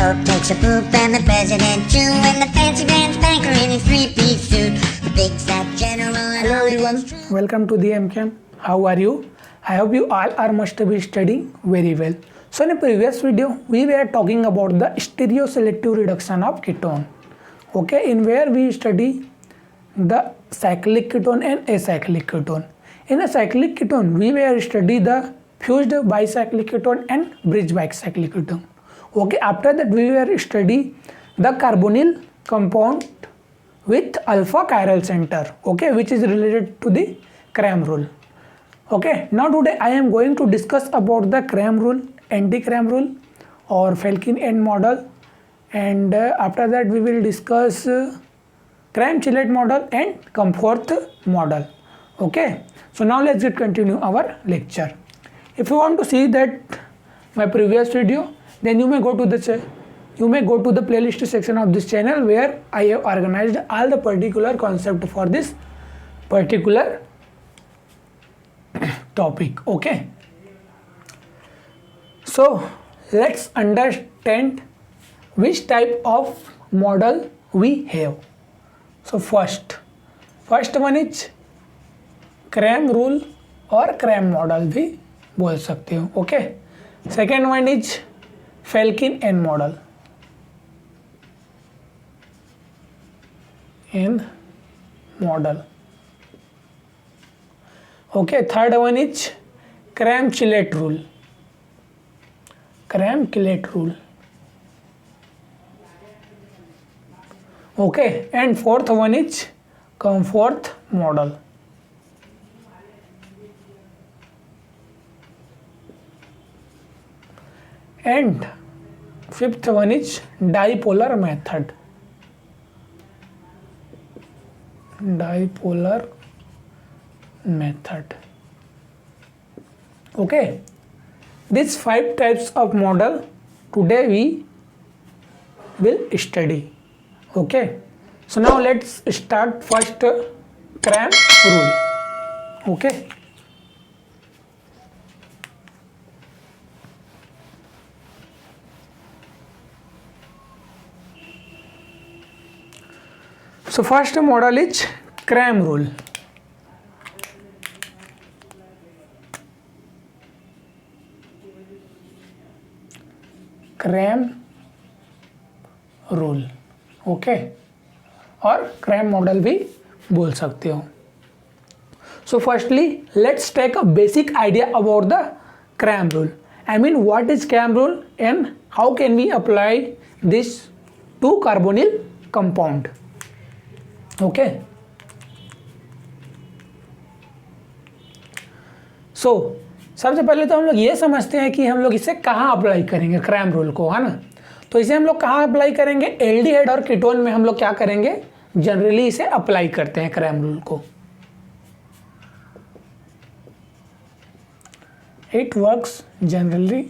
Pope takes a poop and the president too, and the fancy pants banker in his three-piece suit. The big fat general. Hello everyone, welcome to the MCAM. How are you? I hope you all are must be studying very well. So in a previous video, we were talking about the stereoselective reduction of ketone. Okay, in where we study the cyclic ketone and acyclic ketone. In a cyclic ketone, we were study the fused bicyclic ketone and bridge bicyclic ketone. Okay, after that we were study the carbonyl compound with alpha chiral center, okay, which is related to the Cram rule. Okay, now today I am going to discuss about the Cram rule, anti-Cram rule or Falkin end model, and after that we will discuss Cram-Chillet model and Comforth model. Okay, so now let's get continue our lecture. If you want to see that my previous video, then you may go to the playlist section of this channel where I have organized all the particular concept for this particular topic. Okay, so let's understand which type of model we have. So first one is Cram rule or Cram model भी बोल सकते हो. Okay, second one is Felkin Anh model. Okay, third one is Cram-Chillet rule. Okay, and fourth one is Comforth model. And fifth one is dipolar method. Okay, these 5 types of model today we will study. Okay, so now let's start first Cram rule. Okay, so first model is Cram rule. Okay, और Cram model भी बोल सकते हो. So firstly, let's take a basic idea about the Cram rule. I mean, what is Cram rule and how can we apply this to carbonyl compound. Okay, so सबसे पहले तो हम लोग ये समझते हैं कि हम लोग इसे कहाँ अप्लाई करेंगे Cram रूल को, है ना. तो इसे हम लोग कहाँ अप्लाई करेंगे, एल्डिहाइड और कीटोन में हम लोग क्या करेंगे, जनरली इसे अप्लाई करते हैं Cram रूल को. It works generally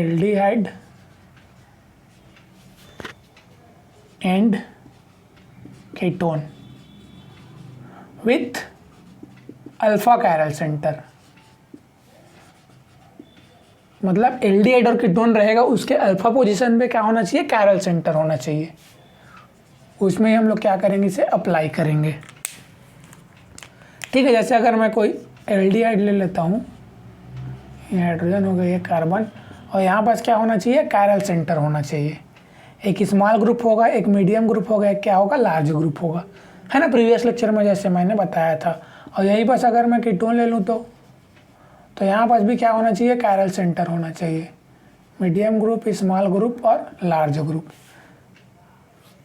aldehyde and ketone with alpha chiral center. मतलब एल्डिहाइड और कीटोन रहेगा, उसके अल्फा पोजीशन पे क्या होना चाहिए, कैरल सेंटर होना चाहिए. उसमें हम लोग क्या करेंगे, इसे अप्लाई करेंगे. ठीक है, जैसे अगर मैं कोई एल्डिहाइड ले लेता हूँ, ये हाइड्रोजन हो गया, ये कार्बन, और यहाँ पास क्या होना चाहिए, कैरल सेंटर होना चाहिए. एक स्मॉल ग्रुप होगा, एक मीडियम ग्रुप होगा, एक क्या होगा, लार्ज ग्रुप होगा, है ना. प्रीवियस लेक्चर में जैसे मैंने बताया था. और यहीं पास अगर मैं कीटोन ले लूँ तो यहाँ पास भी क्या होना चाहिए, कैरल सेंटर होना चाहिए. मीडियम ग्रुप, स्मॉल ग्रुप और लार्ज ग्रुप,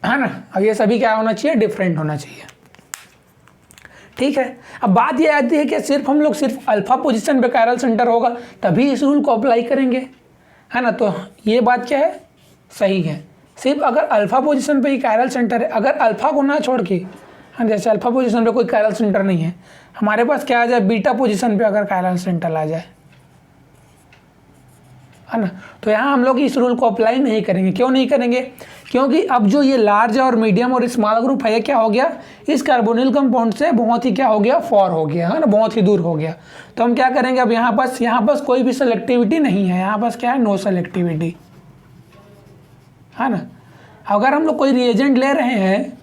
है ना. अब ये सभी क्या होना चाहिए, डिफरेंट होना चाहिए. ठीक है, अब बात ये आती है कि सिर्फ हम लोग सिर्फ अल्फा पोजीशन पे कैरल सेंटर होगा तभी इस रूल को अप्लाई करेंगे, है ना. तो ये बात क्या है, सही है. सिर्फ अगर अल्फा पोजीशन पे ही कैरल सेंटर है, अगर अल्फा को ना छोड़ के, हाँ, जैसे अल्फा पोजीशन पे कोई कैरल सेंटर नहीं है, हमारे पास क्या आ जाए, बीटा पोजीशन पे अगर कैरल सेंटर आ जाए, है ना। तो यहाँ हम लोग इस रूल को अप्लाई नहीं करेंगे। क्यों नहीं करेंगे? क्योंकि अब जो ये लार्ज और मीडियम और स्मॉल ग्रुप है, ये क्या हो गया, इस कार्बोनिल कंपाउंड से बहुत ही क्या हो गया, फॉर हो गया, है ना, बहुत ही दूर हो गया। तो हम क्या करेंगे, अब यहाँ पास कोई भी सेलेक्टिविटी नहीं है, यहाँ पास क्या है, नो सेलेक्टिविटी, है ना। अगर हम लोग कोई रिएजेंट ले रहे हैं,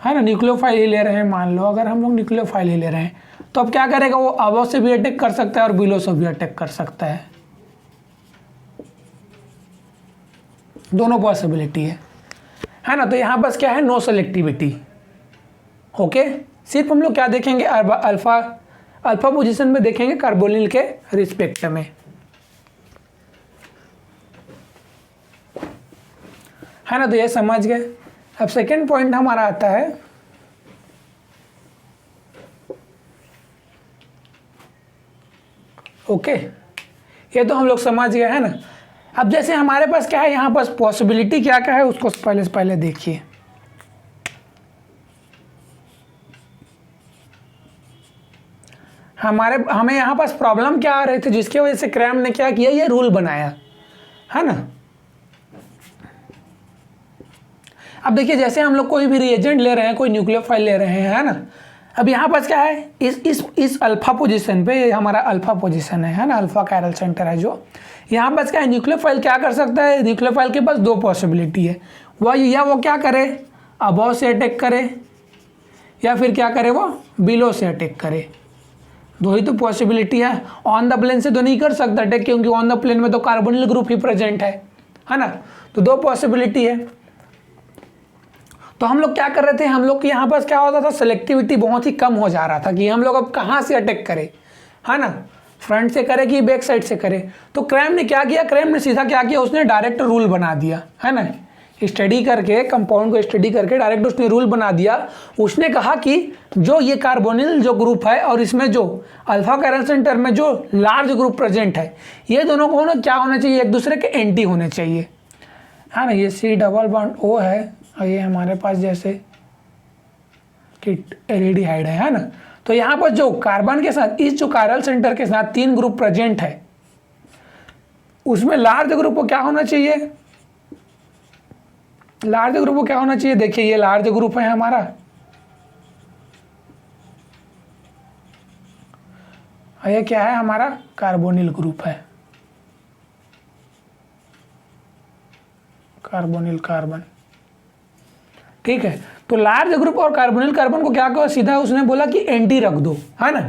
है ना, न्यूक्लियोफाइल ही ले रहे हैं, मान लो अगर हम लोग न्यूक्लियोफाइल ही ले रहे हैं, तो अब क्या करेगा, वो अबव से भी अटैक कर सकता है और बिलो से भी अटैक कर सकता है, दोनों पॉसिबिलिटी है ना। तो यहाँ पास क्या है, नो सेलेक्टिविटी। ओके, सिर्फ हम लोग क्या देखेंगे, अल्फा पोजीशन में देखेंगे कार्बोनिल के रिस्पेक्ट में, है ना। तो ये समझ गए। अब सेकेंड पॉइंट हमारा आता है ओके, ये तो हम लोग समझ गए, है ना। अब जैसे हमारे पास क्या है, यहाँ पास पॉसिबिलिटी क्या क्या है उसको पहले देखिए। हमें यहाँ पास प्रॉब्लम क्या आ रहे थे, जिसकी वजह से क्रैम ने क्या किया, ये रूल बनाया, है ना। अब देखिए, जैसे हम लोग कोई भी रिएजेंट ले रहे हैं, कोई न्यूक्लियोफाइल ले रहे हैं, है ना। अब यहाँ पास क्या है, इस अल्फा पोजीशन पे, ये हमारा अल्फा पोजीशन है ना, अल्फा कायरल सेंटर है जो। यहाँ पास क्या है, न्यूक्लियोफाइल क्या कर सकता है, न्यूक्लियोफाइल के पास दो पॉसिबिलिटी है, वो क्या करे, अबव से अटैक करे, या फिर क्या करे, वो बिलो से अटैक करे। दो ही तो पॉसिबिलिटी है। ऑन द प्लेन से तो नहीं कर सकता अटैक, क्योंकि ऑन द प्लेन में तो कार्बोनिल ग्रुप ही प्रेजेंट है ना। तो दो पॉसिबिलिटी है। तो हम लोग क्या कर रहे थे, हम लोग के यहाँ पास क्या होता था, सेलेक्टिविटी बहुत ही कम हो जा रहा था कि हम लोग अब कहाँ से अटैक करें, है ना, फ्रंट से करे कि बैक साइड से करे। तो क्रैम ने क्या किया, क्रैम ने सीधा क्या किया, उसने डायरेक्ट रूल बना दिया, है ना, स्टडी करके, कंपाउंड को स्टडी करके डायरेक्ट उसने रूल बना दिया। उसने कहा कि जो ये कार्बोनिल जो ग्रुप है और इसमें जो अल्फा कायरल सेंटर में जो लार्ज ग्रुप प्रेजेंट है, ये दोनों को क्या होना चाहिए, एक दूसरे के एंटी होने चाहिए, है ना। ये C डबल बॉन्ड O है और ये हमारे पास जैसे कि एल्डिहाइड है ना। तो यहाँ पर जो कार्बन के साथ इस जो कायरल सेंटर के साथ 3 ग्रुप प्रेजेंट है, उसमें लार्ज ग्रुप को क्या होना चाहिए, लार्ज ग्रुप को क्या होना चाहिए, देखिए ये लार्ज ग्रुप है हमारा, और ये क्या है, हमारा कार्बोनिल ग्रुप है, कार्बोनिल कार्बन, ठीक है। तो लार्ज ग्रुप और कार्बोनिल कार्बन को क्या कहो, सीधा उसने बोला कि एंटी रख दो, है ना,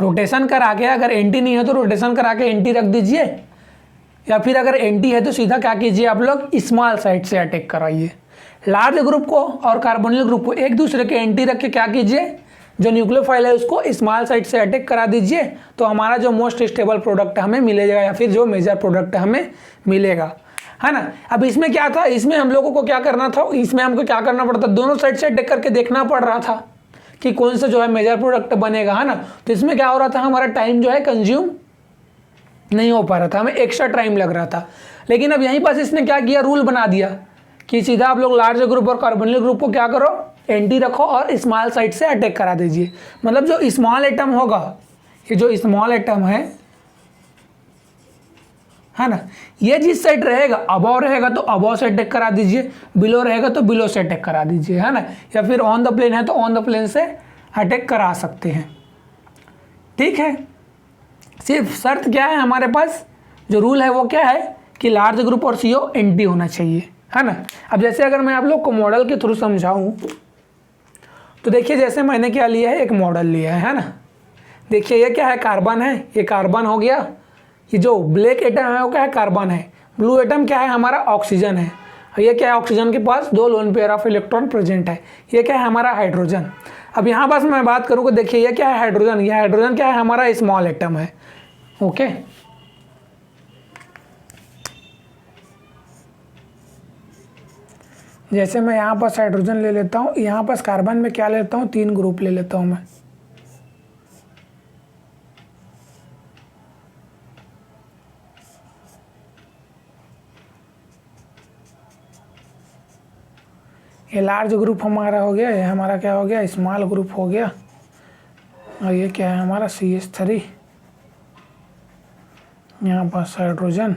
रोटेशन करा के, अगर एंटी नहीं है तो रोटेशन करा के एंटी रख दीजिए, या फिर अगर एंटी है तो सीधा क्या कीजिए, आप लोग स्मॉल साइड से अटैक कराइए। लार्ज ग्रुप को और कार्बोनिल ग्रुप को एक दूसरे के एंटी रख के क्या कीजिए, जो न्यूक्लियोफाइल है उसको स्मॉल साइड से अटैक करा दीजिए, तो हमारा जो मोस्ट स्टेबल प्रोडक्ट हमें मिलेगा, या फिर जो मेजर प्रोडक्ट हमें मिलेगा, है ना। अब इसमें क्या था, इसमें हम लोगों को क्या करना था, इसमें हमको क्या करना पड़ता, दोनों साइड से अटैक करके देखना पड़ रहा था कि कौन सा जो है मेजर प्रोडक्ट बनेगा, है ना। तो इसमें क्या हो रहा था, हमारा टाइम जो है कंज्यूम नहीं हो पा रहा था, हमें एक्स्ट्रा टाइम लग रहा था। लेकिन अब यहीं पास इसने क्या किया, रूल बना दिया कि सीधा आप लोग लार्ज ग्रुप और कार्बोनिल ग्रुप को क्या करो, एंटी रखो और स्मॉल साइड से अटैक करा दीजिए। मतलब जो स्मॉल एटम होगा, ये जो स्मॉल एटम है ना, ये जिस साइड रहेगा, अबव रहेगा तो अबव से अटैक करा दीजिए, बिलो रहेगा तो बिलो से अटैक करा दीजिए, है ना, या फिर ऑन द प्लेन है तो ऑन द प्लेन से अटैक करा सकते हैं, ठीक है। सिर्फ शर्त क्या है, हमारे पास जो रूल है वो क्या है कि लार्ज ग्रुप और CO एंटी होना चाहिए, है ना। अब जैसे अगर मैं आप लोग को मॉडल के थ्रू समझाऊं, तो देखिए जैसे मैंने क्या लिया है, एक मॉडल लिया है ना। देखिए ये क्या है, कार्बन है, ये कार्बन हो गया, ये जो ब्लैक एटम है वो क्या है, कार्बन है, ब्लू एटम क्या है, हमारा ऑक्सीजन है, और ये क्या है, ऑक्सीजन के पास 2 lone pair of electron present है, ये क्या है, हमारा हाइड्रोजन। अब यहाँ पास मैं बात करूँ कि देखिए ये क्या है, हाइड्रोजन, ये हाइड्रोजन क्या है, हमारा स्मॉल एटम है, ओके। जैसे मैं यहाँ पास हाइड्रोजन ले लेता हूँ, यहाँ पास कार्बन में क्या लेता हूँ, 3 ग्रुप ले लेता हूँ मैं, ये लार्ज ग्रुप हमारा हो गया, ये हमारा क्या हो गया, स्मॉल ग्रुप हो गया, और ये क्या है, हमारा CH3, यहाँ पास हाइड्रोजन,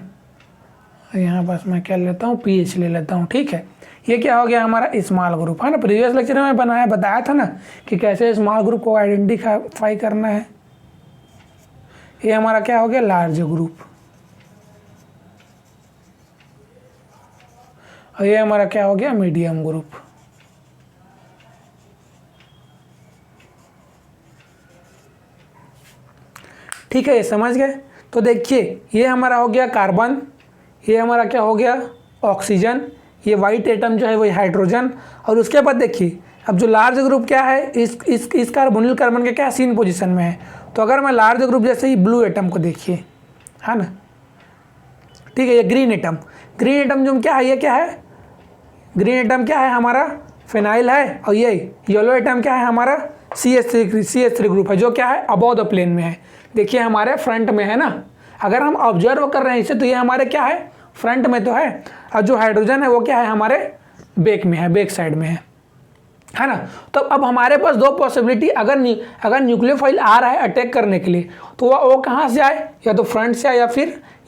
यहाँ पास मैं क्या लेता हूँ, पीएच ले लेता हूँ। ठीक है, ये क्या हो गया हमारा स्मॉल ग्रुप, है ना। प्रीवियस लेक्चर में बताया था ना कि कैसे स्मॉल ग्रुप को आइडेंटिफाई करना है। ये हमारा क्या हो गया, लार्ज ग्रुप, और ये हमारा क्या हो गया, मीडियम ग्रुप। ठीक है, ये समझ गए। तो देखिए ये हमारा हो गया कार्बन, ये हमारा क्या हो गया, ऑक्सीजन, ये वाइट एटम जो है वही हाइड्रोजन। और उसके बाद देखिए अब जो लार्ज ग्रुप क्या है, इस कार्बोनिल कार्बन के क्या सीन पोजीशन में है। तो अगर मैं लार्ज ग्रुप जैसे ही ब्लू एटम को देखिए, है ना, ठीक है, ये ग्रीन एटम, ग्रीन एटम जो क्या है, ये क्या है, ग्रीन एटम क्या है हमारा, फिनाइल है। और ये येलो एटम क्या है हमारा, CH3 ग्रुप है, जो क्या है अबव द प्लेन में है। देखिए हमारे फ्रंट में है ना, अगर हम ऑब्जर्व कर रहे हैं इसे तो ये हमारे क्या है, फ्रंट में तो है। और जो हाइड्रोजन है वो क्या है, हमारे बैक में है, बैक साइड में है ना। तो अब हमारे पास दो पॉसिबिलिटी, अगर न्यूक्लियोफाइल आ रहा है अटैक करने के लिए, तो वो कहाँ से आए, या तो फ्रंट से आए,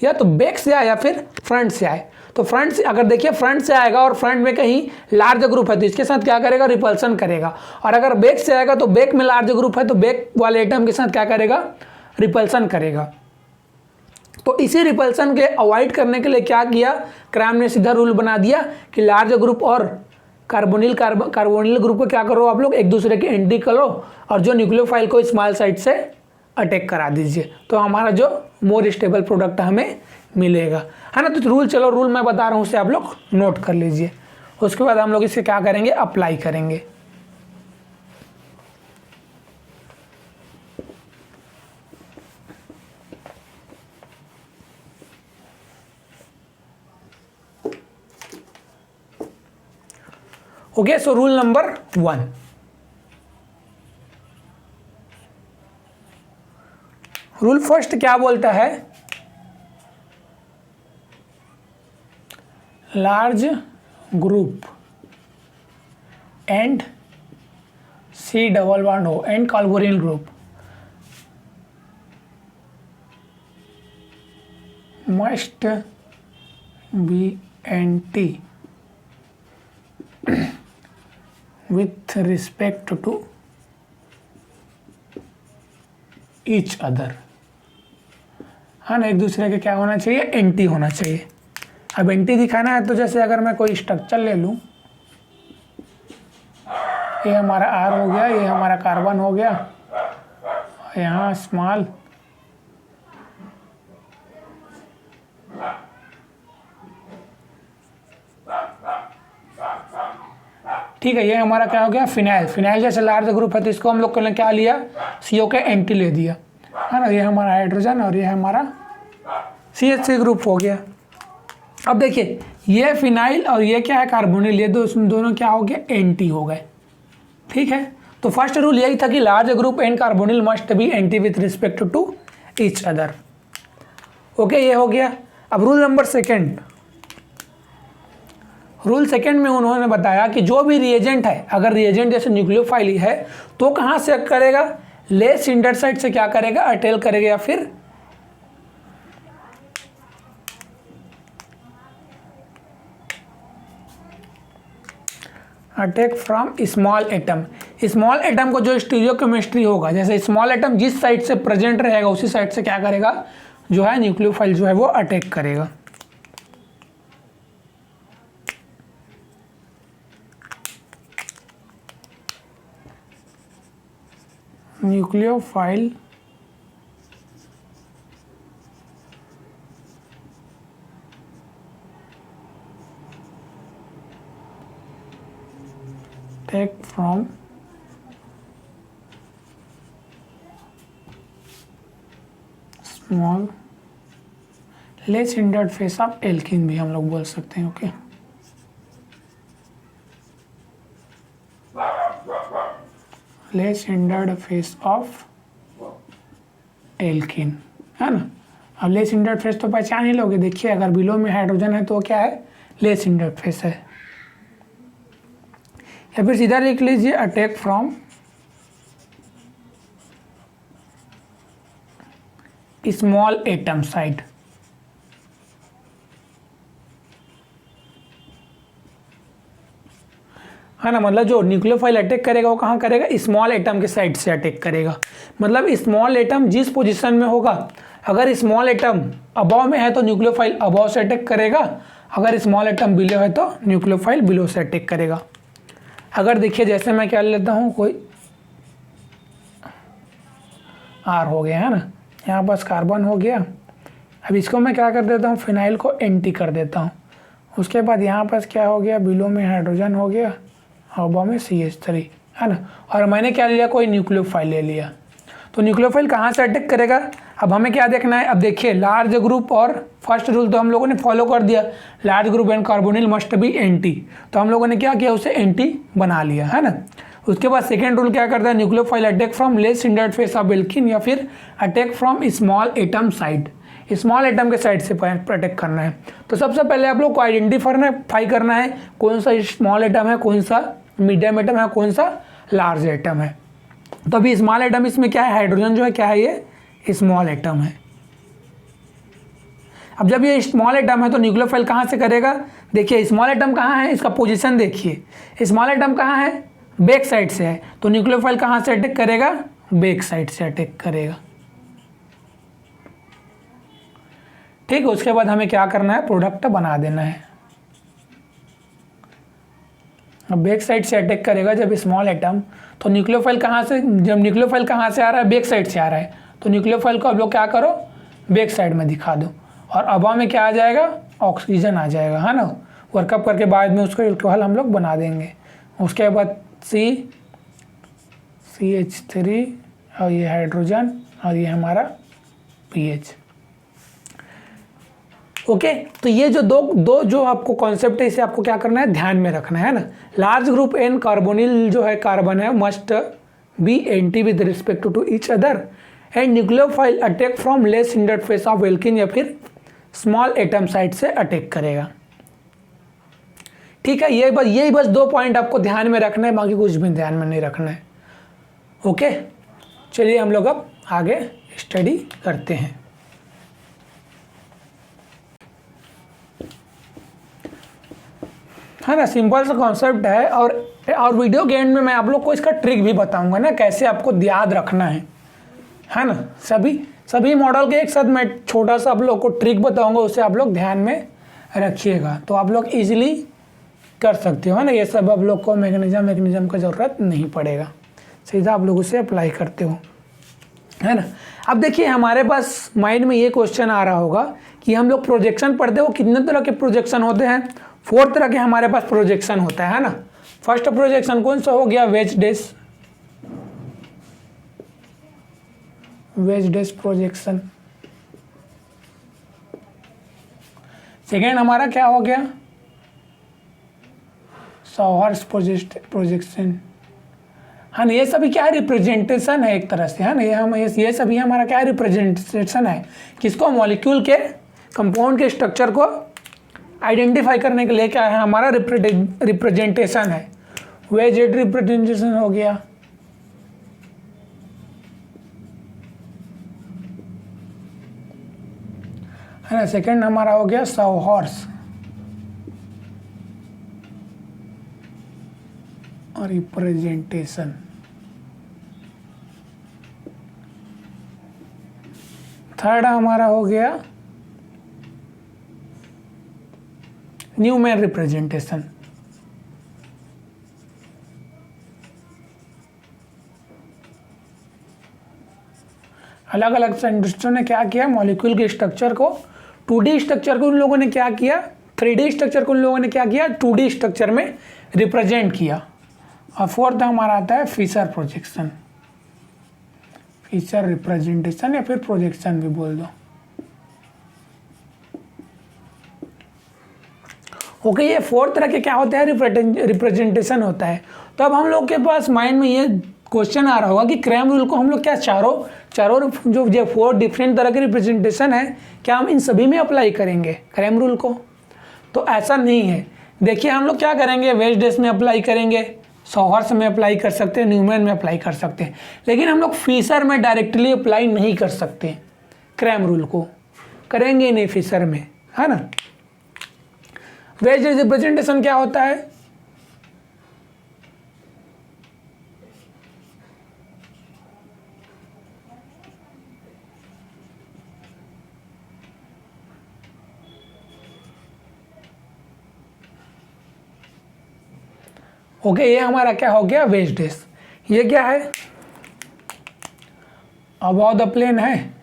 या तो बैक से आए, या फिर फ्रंट से आए। तो फ्रंट से अगर देखिए फ्रंट से आएगा और फ्रंट में कहीं लार्ज ग्रुप है तो इसके साथ क्या करेगा, रिपल्सन करेगा। और अगर बैक से आएगा तो बैक में लार्ज ग्रुप है तो बैक वाले एटम के साथ क्या करेगा, रिपल्सन करेगा। तो इसी रिपल्सन के अवॉइड करने के लिए क्या किया, क्रैम ने सीधा रूल बना दिया कि लार्ज ग्रुप और कार्बोनिल ग्रुप को क्या करो आप लोग, एक दूसरे के एंटी करो, और जो न्यूक्लियोफाइल को स्मॉल साइड से अटैक करा दीजिए। तो हमारा जो मोर स्टेबल प्रोडक्ट हमें मिलेगा, है ना। तो रूल, चलो रूल मैं बता रहा हूँ उसे आप लोग नोट कर लीजिए। उसके बाद हम लोग इसे क्या करेंगे, अप्लाई करेंगे। Okay, so rule number 1, rule first क्या बोलता है, large group and C double bond O and carbonyl group must be anti with respect to each other, हाँ ना, एक दूसरे के क्या होना चाहिए, एंटी होना चाहिए। अब एंटी दिखाना है तो जैसे अगर मैं कोई स्ट्रक्चर ले लूँ, ये हमारा R हो गया, ये हमारा कार्बन हो गया, यहाँ स्मॉल, ठीक है, ये हमारा क्या हो गया, फिनाइल। फिनाइल जैसे लार्ज ग्रुप है तो इसको हम लोग ने क्या लिया, CO का एंटी ले दिया, है ना। ये हमारा हाइड्रोजन और ये हमारा CH3 ग्रुप हो गया। अब देखिए ये फिनाइल और ये क्या है, कार्बोनिल, ये दोनों क्या हो गए, एंटी हो गए। ठीक है, तो फर्स्ट रूल यही था कि large group and carbonyl must be anti with respect to each other. Okay, ये हो गया। अब rule number second, rule second में उन्होंने बताया कि जो भी रिएजेंट है, अगर रिएजेंट जैसे न्यूक्लियोफाइल ही है तो कहाँ से करेगा, लेस हिंडर्ड साइड से क्या करेगा, अटैक करेगा, या फिर attack from small atom. Small atom को जो स्टीरियोकेमिस्ट्री होगा, जैसे स्मॉल एटम जिस साइड से प्रेजेंट रहेगा उसी साइड से क्या करेगा, जो है न्यूक्लियोफाइल जो है वो अटैक करेगा। Nucleophile take from small less hindered face of alkene भी हम लोग बोल सकते हैं। Okay, less hindered face of alkene, है ना। अब लेस हिंडर्ड फेस तो पहचान ही लोगे, देखिए अगर बिलो में हाइड्रोजन है तो क्या है, लेस हिंडर्ड फेस है। या फिर सीधा लिख लीजिए attack from small atom side, है ना, मतलब जो न्यूक्लियोफाइल अटैक करेगा वो कहाँ करेगा, स्मॉल एटम के साइड से अटैक करेगा। मतलब स्मॉल एटम जिस पोजीशन में होगा, अगर स्मॉल एटम अबव में है तो न्यूक्लियोफाइल अबव से अटैक करेगा, अगर स्मॉल एटम बिलो है तो न्यूक्लियोफाइल बिलो से अटैक करेगा। अगर देखिए जैसे मैं क्या लेता हूँ, कोई आर हो गया है ना, यहाँ पास कार्बन हो गया। अब इसको मैं क्या कर देता हूँ, फिनाइल को एंटी कर देता हूँ। उसके बाद यहाँ पास क्या हो गया, बिलो में हाइड्रोजन हो गया, अबव में CH3, है ना। और मैंने क्या लिया, कोई न्यूक्लियोफाइल ले लिया। तो न्यूक्लियोफाइल कहाँ से अटैक करेगा, अब हमें क्या देखना है। अब देखिए लार्ज ग्रुप और फर्स्ट रूल तो हम लोगों ने फॉलो कर दिया, large group and carbonyl must be anti. तो हम लोगों ने क्या किया, उसे एंटी बना लिया, है ना। उसके बाद सेकेंड रूल क्या करता है, nucleophile attack from less hindered face of alkene या फिर attack from small atom side, small atom के साइड से अटैक करना है। तो सबसे पहले आप लोग को आइडेंटिफाई करना है कौन सा स्मॉल एटम है, कौन सा मीडियम एटम है, कौन सा लार्ज एटम है। तो अभी स्मॉल एटम इसमें क्या है, हाइड्रोजन जो है क्या है, ये स्मॉल एटम है। अब जब ये स्मॉल एटम है तो न्यूक्लियोफाइल कहाँ से करेगा, देखिए स्मॉल एटम कहाँ है, इसका पोजीशन देखिए, स्मॉल एटम कहाँ है, बैक साइड से है। तो न्यूक्लियोफाइल कहाँ से अटैक करेगा, बैक साइड से अटैक करेगा। ठीक है, उसके बाद हमें क्या करना है, प्रोडक्ट बना देना है। अब बैक साइड से अटैक करेगा जब स्मॉल एटम, तो न्यूक्लियोफाइल कहाँ से, जब न्यूक्लियोफाइल कहाँ से आ रहा है, बैक साइड से आ रहा है। तो न्यूक्लियोफाइल को अब लोग क्या करो, बैक साइड में दिखा दो, और अबव में क्या आ जाएगा, ऑक्सीजन आ जाएगा, है ना। वर्कअप करके बाद में उसको एल्कोहल हम लोग बना देंगे। उसके बाद CH3 और ये हाइड्रोजन और ये हमारा PH। ओके, तो ये जो दो जो आपको कॉन्सेप्ट है, इसे आपको क्या करना है, ध्यान में रखना है ना। लार्ज ग्रुप एन कार्बोनिल जो है कार्बन है must be anti with respect to each other and nucleophile attack from less hindered face of alkene या फिर स्मॉल एटम साइड से अटैक करेगा। ठीक है, यही बस 2 पॉइंट आपको ध्यान में रखना है, बाकी कुछ भी ध्यान में नहीं रखना है। ओके, चलिए हम लोग अब आगे स्टडी करते हैं। है ना, सिंपल सा कॉन्सेप्ट है। और वीडियो के एंड में मैं आप लोग को इसका ट्रिक भी बताऊंगा ना, कैसे आपको याद रखना है ना। सभी मॉडल के एक साथ मैं छोटा सा आप लोग को ट्रिक बताऊंगा, उसे आप लोग ध्यान में रखिएगा, तो आप लोग इजीली कर सकते हो, है ना। ये सब आप लोग को मैकेनिज्म का ज़रूरत नहीं पड़ेगा, सीधा आप लोग उसे अप्लाई करते हो, है ना। अब देखिए हमारे पास माइंड में ये क्वेश्चन आ रहा होगा कि हम लोग प्रोजेक्शन पढ़ते हो, कितने तरह के प्रोजेक्शन होते हैं, 4 तरह के हमारे पास प्रोजेक्शन होता है ना। फर्स्ट प्रोजेक्शन कौन सा हो गया, वेज डेस प्रोजेक्शन। सेकेंड हमारा क्या हो गया, सॉहर्स प्रोजेक्शन, है ना। ये सभी क्या है, रिप्रेजेंटेशन है एक तरह से, है ना। ये सभी हमारा क्या है, रिप्रेजेंटेशन है, किसको, मॉलिक्यूल के कंपाउंड के स्ट्रक्चर को आइडेंटिफाई करने के लिए क्या है, हमारा रिप्रेजेंटेशन है। वेज रिप्रेजेंटेशन हो गया, है ना। सेकंड हमारा हो गया सॉहर्स रिप्रेजेंटेशन। थर्ड हमारा हो गया न्यूमैन रिप्रेजेंटेशन। अलग अलग साइंटिस्टों ने क्या किया, मॉलिक्यूल के स्ट्रक्चर को 2D स्ट्रक्चर को उन लोगों ने क्या किया, 3D स्ट्रक्चर को उन लोगों ने क्या किया, 2D स्ट्रक्चर में रिप्रेजेंट किया। और फोर्थ हमारा आता है फिशर प्रोजेक्शन, फिशर रिप्रेजेंटेशन या फिर प्रोजेक्शन भी बोल दो। ओके, ये 4 तरह के क्या होते हैं, रिप्रेजेंटेशन होता है। तो अब हम लोग के पास माइंड में ये क्वेश्चन आ रहा होगा कि क्रैम रूल को हम लोग क्या चारों जो 4 डिफरेंट तरह के रिप्रेजेंटेशन है, क्या हम इन सभी में अप्लाई करेंगे क्रैम रूल को? तो ऐसा नहीं है। देखिए हम लोग क्या करेंगे, वेज डेस में अप्लाई करेंगे, सॉहर्स में अप्लाई कर सकते हैं, न्यूमैन में अप्लाई कर सकते हैं, लेकिन हम लोग फिशर में डायरेक्टली अप्लाई नहीं कर सकते क्रैम रूल को, करेंगे नहीं फिशर में, है ना। वेज रिप्रेजेंटेशन क्या होता है, ओके, ये हमारा क्या हो गया, वेज डेज। ये क्या है, अबव द प्लेन है,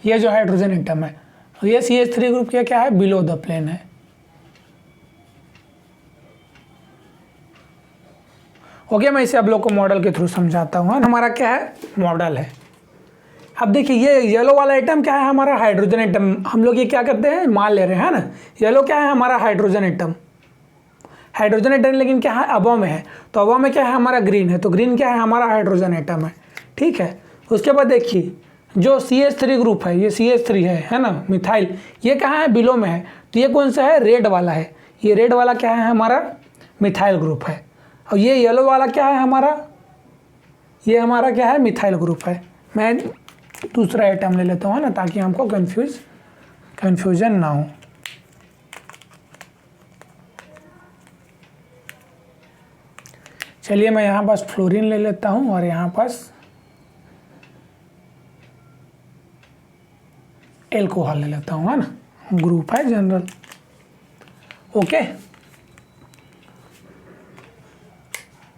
ये जो हाइड्रोजन एटम है। ये CH3 ग्रुप क्या है, बिलो द प्लेन है। ओके, मैं इसे आप लोग को मॉडल के थ्रू समझाता हूँ। हमारा क्या है, मॉडल है। अब देखिए ये येलो वाला एटम क्या है, हमारा हाइड्रोजन एटम। हम लोग ये क्या करते हैं, मान ले रहे हैं, है ना। येलो क्या है, हमारा हाइड्रोजन एटम। हाइड्रोजन एटम लेकिन क्या है, अबव में है, तो अबव में क्या है, हमारा ग्रीन है, तो ग्रीन क्या है, हमारा हाइड्रोजन एटम है। ठीक है, उसके बाद देखिए जो CH3 ग्रुप है, ये CH3 है ना, मिथाइल, ये कहाँ है, बिलो में है, तो ये कौन सा है, रेड वाला है। ये रेड वाला क्या है, हमारा मिथाइल ग्रुप है। और ये येलो वाला क्या है हमारा, ये हमारा क्या है, मिथाइल ग्रुप है। मैं दूसरा आइटम ले लेता हूँ ना, ताकि हमको कन्फ्यूजन ना हो। चलिए मैं यहाँ पास फ्लोरीन ले लेता हूँ और यहाँ पास एल्कोहल ले लेता हूँ, है ना, ग्रुप है जनरल। ओके,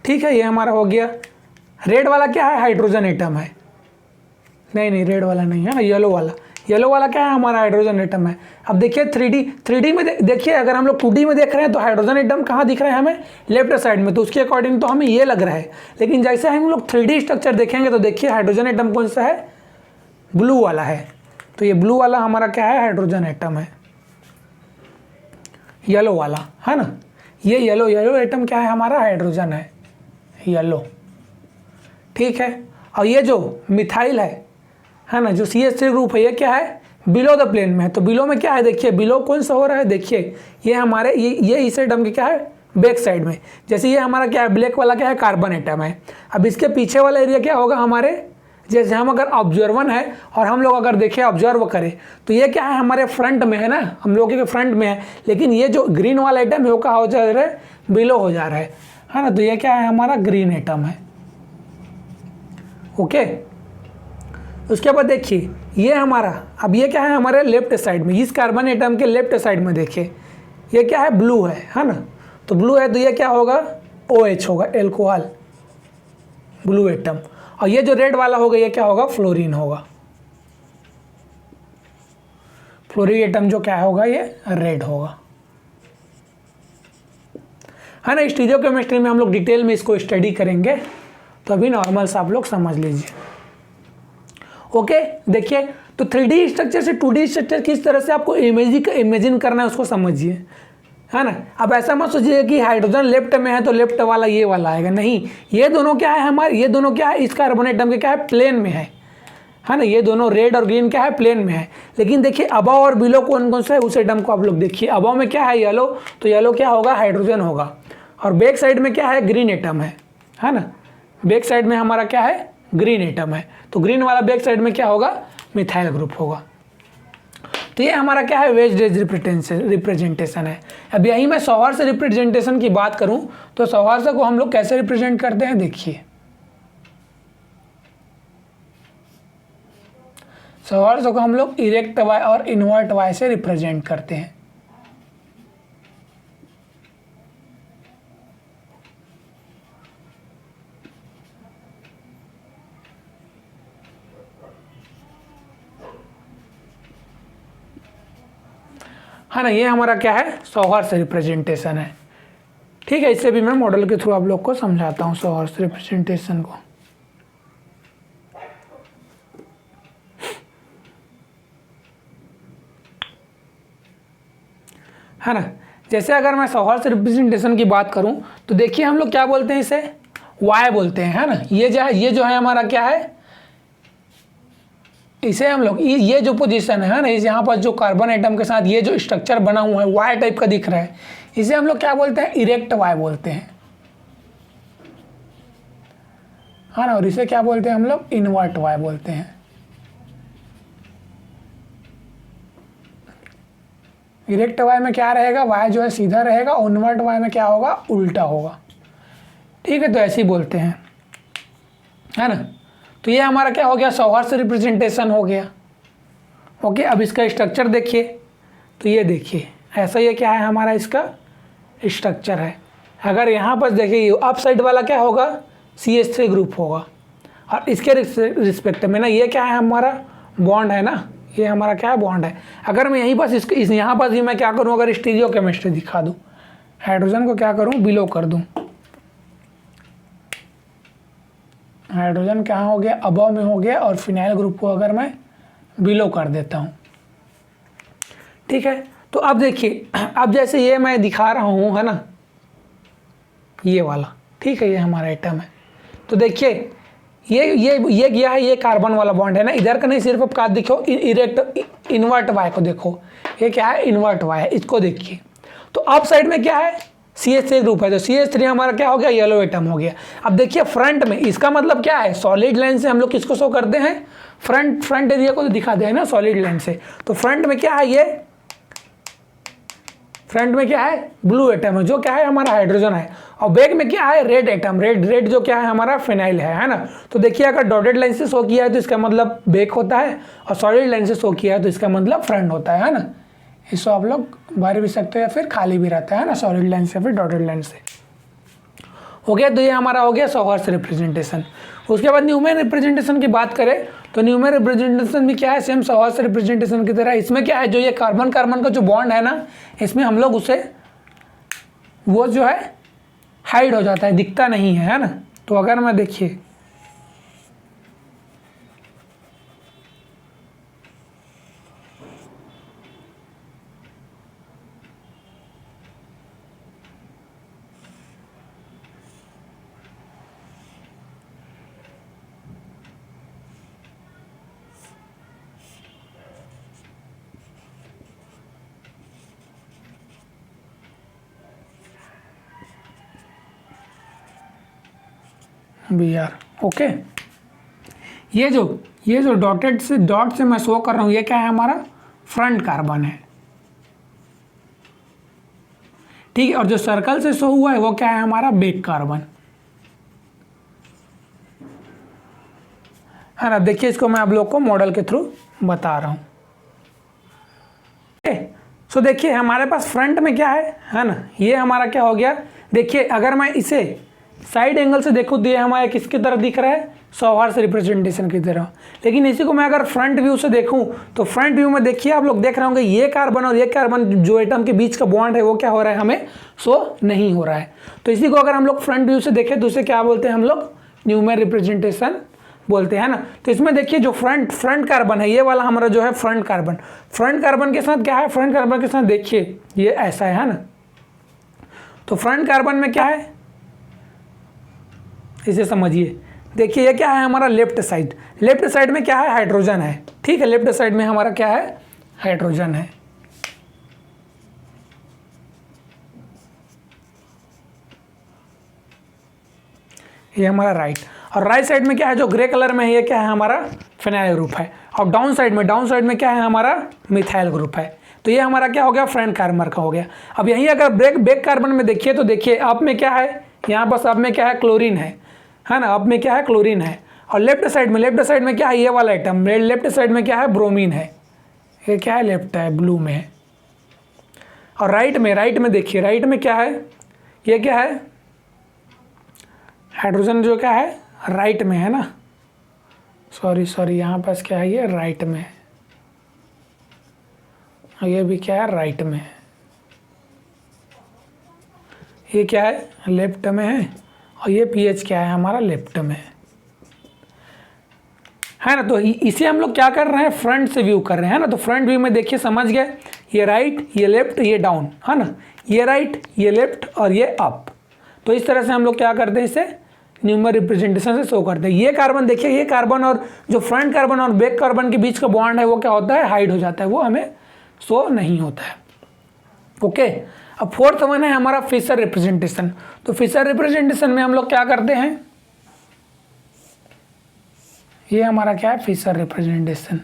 ठीक है, ये हमारा हो गया। रेड वाला क्या है, हाइड्रोजन एटम है। नहीं, रेड वाला नहीं है, येलो वाला क्या है, हमारा हाइड्रोजन एटम है। अब देखिए 3D में देखिए, अगर हम लोग 2D में देख रहे हैं तो हाइड्रोजन एटम कहाँ दिख रहा है हमें, लेफ्ट साइड में, तो उसके अकॉर्डिंग तो हमें ये लग रहा है। लेकिन जैसे हम लोग 3D स्ट्रक्चर देखेंगे तो देखिए हाइड्रोजन एटम कौन सा है, ब्लू वाला है। तो ये ब्लू वाला हमारा क्या है, हाइड्रोजन एटम है। येलो वाला है ना, ये येलो एटम क्या है, हमारा हाइड्रोजन है, येलो। ठीक है, और ये जो मिथाइल है ना, जो CH3 ग्रुप है, ये क्या है, बिलो द प्लेन में है। तो बिलो में क्या है, देखिए बिलो कौन सा हो रहा है, देखिए ये हमारे ये इस एटम के क्या है, बैक साइड में। जैसे ये हमारा क्या है, ब्लैक वाला क्या है, कार्बन एटम है। अब इसके पीछे वाला एरिया क्या होगा हमारे, जैसे हम अगर ऑब्जर्वर है और हम लोग अगर देखें, ऑब्जर्व करें, तो ये क्या है, हमारे फ्रंट में है ना, हम लोग के फ्रंट में है। लेकिन ये जो ग्रीन वाला एटम है वो क्या हो जा रहा है, बिलो हो जा रहा है ना। तो ये क्या है, हमारा ग्रीन एटम है। ओके, उसके बाद देखिए ये हमारा, अब ये क्या है, हमारे लेफ्ट साइड में, इस कार्बन एटम के लेफ्ट साइड में देखिए ये क्या है, ब्लू है ना। तो ब्लू है तो ये क्या होगा, OH होगा, एल्कोहल, ब्लू एटम। और ये जो रेड वाला होगा ये क्या होगा, फ्लोरीन होगा। फ्लोरीन एटम जो क्या होगा, ये रेड होगा, है ना। स्टीरियोकेमिस्ट्री में हम लोग डिटेल में इसको स्टडी करेंगे, तो अभी नॉर्मल से आप लोग समझ लीजिए। ओके, देखिए तो 3D स्ट्रक्चर से 2D स्ट्रक्चर किस तरह से आपको इमेजिन करना है उसको समझिए, है ना। अब ऐसा मत सोचिए कि हाइड्रोजन लेफ्ट में है तो लेफ्ट वाला ये वाला आएगा, नहीं। ये दोनों क्या है हमारे, ये दोनों क्या है, इस कार्बन एटम के क्या है, प्लेन में है ना। ये दोनों रेड और ग्रीन क्या है, प्लेन में है। लेकिन देखिए अबव और बिलो कौन कौन सा है, उस एटम को आप लोग देखिए। अबव में क्या है, येलो, तो येलो क्या होगा, हाइड्रोजन होगा। और बैक साइड में क्या है, ग्रीन एटम है ना। बैक साइड में हमारा क्या है, ग्रीन एटम है। तो ग्रीन वाला बैक साइड में क्या होगा, मिथाइल ग्रुप होगा। तो ये हमारा क्या है, वेज डेज रिप्रेजेंटेशन है। अब यही मैं सौहार्द रिप्रेजेंटेशन की बात करूं तो सौहार्द को हम लोग कैसे रिप्रेजेंट करते हैं, देखिए। सौहार्द को हम लोग इरेक्ट वाई और इन्वर्ट वाई से रिप्रेजेंट करते हैं। है ना, ये हमारा क्या है, सौहार्द से रिप्रेजेंटेशन है। ठीक है, इससे भी मैं मॉडल के थ्रू आप लोग को समझाता हूँ सौहार्द से रिप्रेजेंटेशन को। है ना, जैसे अगर मैं सौहार्द से रिप्रेजेंटेशन की बात करूं तो देखिए हम लोग क्या बोलते हैं, इसे वाई बोलते हैं, है ना। ये जो है हमारा क्या है, इसे हम लोग ये जो पोजीशन है ना, इस यहाँ पर जो कार्बन एटम के साथ ये जो स्ट्रक्चर बना हुआ है वाई टाइप का दिख रहा है, इसे हम लोग क्या बोलते हैं, इरेक्ट वाई बोलते हैं, है ना। और इसे क्या बोलते हैं हम लोग, इनवर्ट वाई बोलते हैं। इरेक्ट वाई में क्या रहेगा, वाई जो है सीधा रहेगा, और इनवर्ट वाई में क्या होगा, उल्टा होगा। ठीक है, तो ऐसे ही बोलते हैं, है ना। तो ये हमारा क्या हो गया, सौहार्द से रिप्रेजेंटेशन हो गया। ओके, अब इसका स्ट्रक्चर देखिए, तो ये देखिए ऐसा ये क्या है हमारा इसका स्ट्रक्चर है। अगर यहाँ पर देखिए अप साइड वाला क्या होगा, CH3 ग्रुप होगा, और इसके रिस्पेक्ट में ना ये क्या है हमारा बॉन्ड है ना, ये हमारा क्या है बॉन्ड है। अगर मैं यहीं पास इस यहाँ पास भी मैं क्या करूँ, अगर स्टीरियो केमिस्ट्री दिखा दूँ, हाइड्रोजन को क्या करूँ बिलो कर दूँ, हाइड्रोजन कहाँ हो गया अबव में हो गया, और फिनाइल ग्रुप को अगर मैं बिलो कर देता हूँ, ठीक है। तो अब देखिए अब जैसे ये मैं दिखा रहा हूँ है ना, ये वाला, ठीक है, ये हमारा एटम है। तो देखिए ये गया है, ये कार्बन वाला बॉन्ड है ना, इधर का नहीं, सिर्फ आप देखो इरेक्ट इन्वर्ट वाई को देखो, ये क्या है इन्वर्ट वाई है, इसको देखिए। तो अप साइड में क्या है CH3 ग्रुप है, तो CH3 हमारा क्या हो गया येलो एटम हो गया। अब देखिए फ्रंट में इसका मतलब क्या है, सॉलिड लाइन से हम लोग किसको शो करते हैं, फ्रंट एरिया को तो दिखाते हैं ना सॉलिड लाइन से। तो फ्रंट में क्या है, ये फ्रंट में क्या है ब्लू एटम है जो क्या है हमारा हाइड्रोजन है, और बैक में क्या है रेड एटम, रेड जो क्या है हमारा फिनाइल है ना। तो देखिए अगर डॉटेड लाइन से शो किया है तो इसका मतलब बैक होता है, और सॉलिड लाइन से शो किया है तो इसका मतलब फ्रंट होता है ना। इसको आप लोग भर भी सकते हो या फिर खाली भी रहता है ना, सॉलिड लाइन से फिर डॉटेड लाइन से हो गया। तो ये हमारा हो गया सॉहर्स रिप्रेजेंटेशन। उसके बाद न्यूमेन रिप्रेजेंटेशन की बात करें तो न्यूमेन रिप्रेजेंटेशन भी क्या है, सेम सॉहर्स रिप्रेजेंटेशन की तरह। इसमें क्या है, जो ये कार्बन कार्बन का जो बॉन्ड है ना, इसमें हम लोग उसे वो जो है हाइड हो जाता है, दिखता नहीं है ना। तो अगर मैं देखिए BR, ओके। ये जो डॉटेड से डॉट से मैं शो कर रहा हूँ, ये क्या है हमारा फ्रंट कार्बन है, ठीक है। और जो सर्कल से शो हुआ है वो क्या है हमारा बैक कार्बन है ना। देखिए इसको मैं आप लोग को मॉडल के थ्रू बता रहा हूँ। सो देखिए हमारे पास फ्रंट में क्या है ना, ये हमारा क्या हो गया। देखिए अगर मैं इसे साइड एंगल से देखूँ तो ये हमारे किसकी तरह दिख रहा है, सॉहर्स रिप्रेजेंटेशन की तरह। लेकिन इसी को मैं अगर फ्रंट व्यू से देखूँ तो फ्रंट व्यू में देखिए आप लोग देख रहे होंगे, ये कार्बन और ये कार्बन जो एटम के बीच का बॉन्ड है वो क्या हो रहा है, हमें शो नहीं हो रहा है। तो इसी को अगर हम लोग फ्रंट व्यू से देखें तो उसे क्या बोलते हैं हम लोग, न्यूमेन रिप्रेजेंटेशन बोलते हैं ना। तो इसमें देखिए जो फ्रंट कार्बन है, ये वाला हमारा जो है फ्रंट कार्बन के साथ क्या है, फ्रंट कार्बन के साथ देखिए ये ऐसा है ना। तो फ्रंट कार्बन में क्या है इसे समझिए। देखिए ये क्या है हमारा लेफ्ट साइड में क्या है हाइड्रोजन है, ठीक है। लेफ्ट साइड में हमारा क्या है हाइड्रोजन है। ये हमारा राइट, और राइट साइड में क्या है जो ग्रे कलर में है, ये क्या है हमारा फिनाइल ग्रुप है। और डाउन साइड में क्या है हमारा मिथाइल ग्रुप है। तो ये हमारा क्या हो गया फ्रंट कार्बन का हो गया। अब यहीं अगर बैक कार्बन में देखिए तो देखिए अब में क्या है, यहाँ बस अब में क्या है क्लोरीन है ना, अब में क्या है क्लोरीन है। और लेफ्ट साइड में क्या है ये वाला आइटम, लेफ्ट साइड में क्या है ब्रोमीन है, ये क्या है लेफ्ट है ब्लू में है। और राइट में देखिए, राइट में क्या है, ये क्या है हाइड्रोजन जो क्या है राइट में है ना, सॉरी यहाँ पास क्या है ये राइट में है, और ये भी क्या है राइट में है। ये क्या है लेफ्ट में है, और ये पीएच क्या है हमारा लेफ्ट में है ना। तो इसे हम लोग क्या कर रहे हैं फ्रंट से व्यू कर रहे हैं ना। तो फ्रंट व्यू में देखिए समझ गए, ये राइट ये लेफ्ट ये डाउन है ना, ये राइट ये लेफ्ट और ये अप। तो इस तरह से हम लोग क्या करते हैं, इसे न्यूमेरिक रिप्रेजेंटेशन से शो करते हैं। ये कार्बन देखिए, ये कार्बन और जो फ्रंट कार्बन और बैक कार्बन के बीच का बॉन्ड है वो क्या होता है हाइड हो जाता है, वो हमें शो नहीं होता है। ओके, अब फोर्थ वन है हमारा फिशर रिप्रेजेंटेशन। तो फिशर रिप्रेजेंटेशन में हम लोग क्या करते हैं, ये हमारा क्या है फिशर रिप्रेजेंटेशन।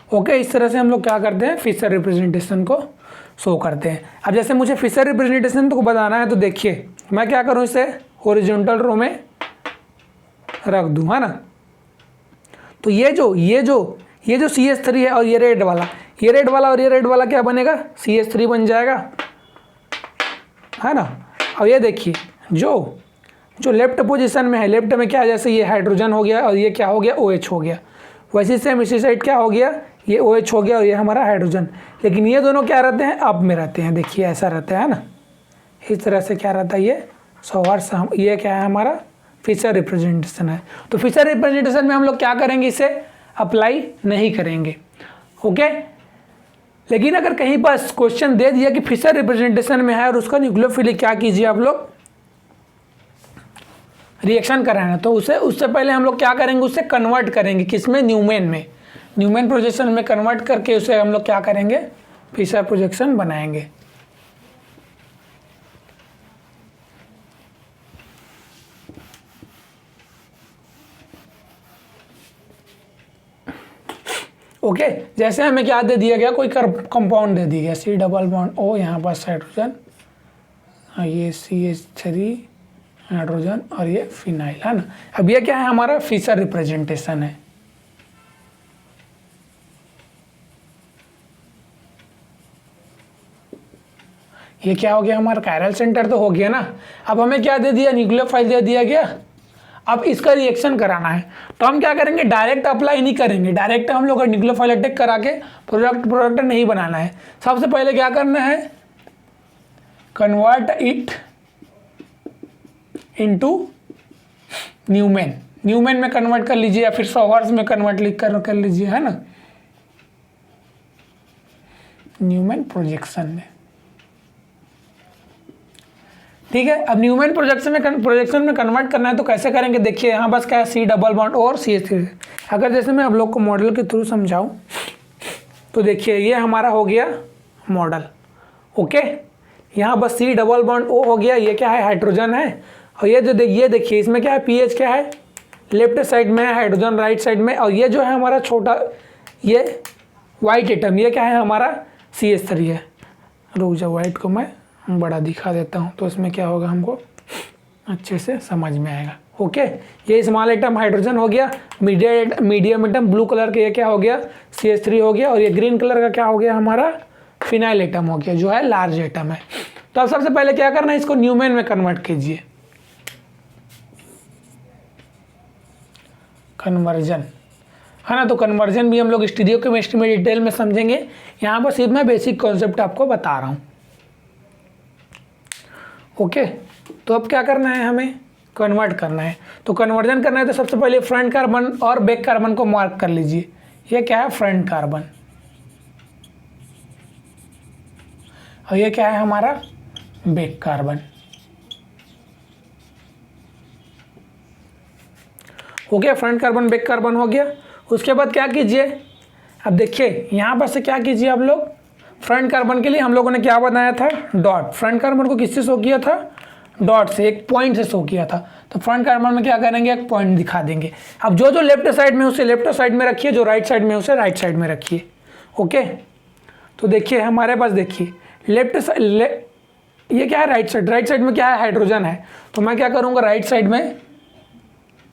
ओके, इस तरह से हम लोग क्या करते हैं फिशर रिप्रेजेंटेशन को शो करते हैं। अब जैसे मुझे फिशर रिप्रेजेंटेशन तो बताना है, तो देखिए मैं क्या करूँ, इसे हॉरिजॉन्टल रो में रख दूँ, है ना। तो ये जो CH3 है और ये रेड वाला और ये रेड वाला क्या बनेगा, CH3 बन जाएगा, है ना। और ये देखिए जो लेफ्ट पोजीशन में है, लेफ्ट में क्या है, जैसे ये हाइड्रोजन हो गया और ये क्या हो गया, OH हो गया। वैसे सेम इसी साइड क्या हो गया, ये OH हो गया और ये हमारा हाइड्रोजन। लेकिन ये दोनों क्या रहते हैं, अप में रहते हैं, देखिए ऐसा रहता है ना, इस तरह से क्या रहता है ये सॉवर्स। ये क्या है, हमारा फिशर रिप्रेजेंटेशन है। तो फिशर रिप्रेजेंटेशन में हम लोग क्या करेंगे, इसे अप्लाई नहीं करेंगे, ओके। लेकिन अगर कहीं पर क्वेश्चन दे दिया कि फिशर रिप्रेजेंटेशन में है और उसका न्यूक्लियोफिलिक, क्या कीजिए आप लोग, रिएक्शन कराना, तो उससे पहले हम लोग क्या करेंगे, उससे कन्वर्ट करेंगे, किसमें, न्यूमेन में, न्यूमेन प्रोजेक्शन में कन्वर्ट करके उसे हम लोग क्या करेंगे, फिशर प्रोजेक्शन बनाएंगे। ओके, जैसे हमें क्या दे दिया गया, कोई कंपाउंड दे दिया गया, C डबल बॉन्ड O, यहाँ पर हाइड्रोजन, ये CH3 हाइड्रोजन और ये फिनाइल, है ना। अब ये क्या है, हमारा फिशर रिप्रेजेंटेशन है। ये क्या हो गया, हमारा कायरल सेंटर तो हो गया ना। अब हमें क्या दे दिया, न्यूक्लियोफाइल दे दिया गया। अब इसका रिएक्शन कराना है, तो हम क्या करेंगे, डायरेक्ट अप्लाई नहीं करेंगे, डायरेक्ट हम लोग न्यूक्लियोफाइल अटैक करा के प्रोडक्ट नहीं बनाना है। सबसे पहले क्या करना है, कन्वर्ट इट इनटू न्यूमेन में कन्वर्ट कर लीजिए, या फिर सॉवर्स में कन्वर्ट कर लीजिए, है ना, न्यूमेन प्रोजेक्शन में। ठीक है, अब न्यूमेन प्रोजेक्शन में कन्वर्ट करना है, तो कैसे करेंगे, देखिए यहाँ बस क्या है, C डबल बॉन्ड और CH3। अगर जैसे मैं आप लोग को मॉडल के थ्रू समझाऊं, तो देखिए ये हमारा हो गया मॉडल, ओके। यहाँ बस C डबल बॉन्ड O हो गया, ये क्या है, हाइड्रोजन है। और ये जो देखिए इसमें क्या है, pH क्या है, लेफ्ट साइड में है, हाइड्रोजन राइट साइड में। और ये जो है हमारा छोटा, ये वाइट एटम, ये क्या है, हमारा CH3 है। रुक जाओ, वाइट को मैं बड़ा दिखा देता हूँ, तो इसमें क्या होगा, हमको अच्छे से समझ में आएगा, ओके। ये स्मॉल एटम हाइड्रोजन हो गया, मीडियम एटम ब्लू कलर के ये क्या हो गया, CH3 हो गया। और ये ग्रीन कलर का क्या हो गया, हमारा फिनाइल एटम हो गया, जो है लार्ज एटम है। तो अब सबसे पहले क्या करना है, इसको न्यूमेन में कन्वर्ट कीजिए, कन्वर्जन, है ना। तो कन्वर्जन भी हम लोग स्टीरियो केमिस्ट्री में डिटेल में समझेंगे, यहाँ पर सिर्फ मैं बेसिक कॉन्सेप्ट आपको बता रहा हूँ, ओके। तो अब क्या करना है, हमें कन्वर्ट करना है। तो कन्वर्जन करना है, तो सबसे पहले फ्रंट कार्बन और बैक कार्बन को मार्क कर लीजिए। ये क्या है, फ्रंट कार्बन, और ये क्या है, हमारा back carbon, okay. Front carbon back carbon हो गया। उसके बाद क्या कीजिए, अब देखिए यहाँ पर से क्या कीजिए आप लोग, फ्रंट कार्बन के लिए हम लोगों ने क्या बनाया था, डॉट। फ्रंट कार्बन को किससे शो किया था, डॉट से, एक पॉइंट से शो किया था। तो फ्रंट कार्बन में क्या करेंगे, एक पॉइंट दिखा देंगे। अब जो लेफ्ट साइड में उसे लेफ्ट साइड में रखिए, जो राइट साइड में उसे राइट साइड में रखिए, ओके। तो देखिए हमारे पास, देखिए लेफ्ट साइड, ये क्या है, राइट साइड में क्या है, हाइड्रोजन है। तो मैं क्या करूँगा, राइट साइड में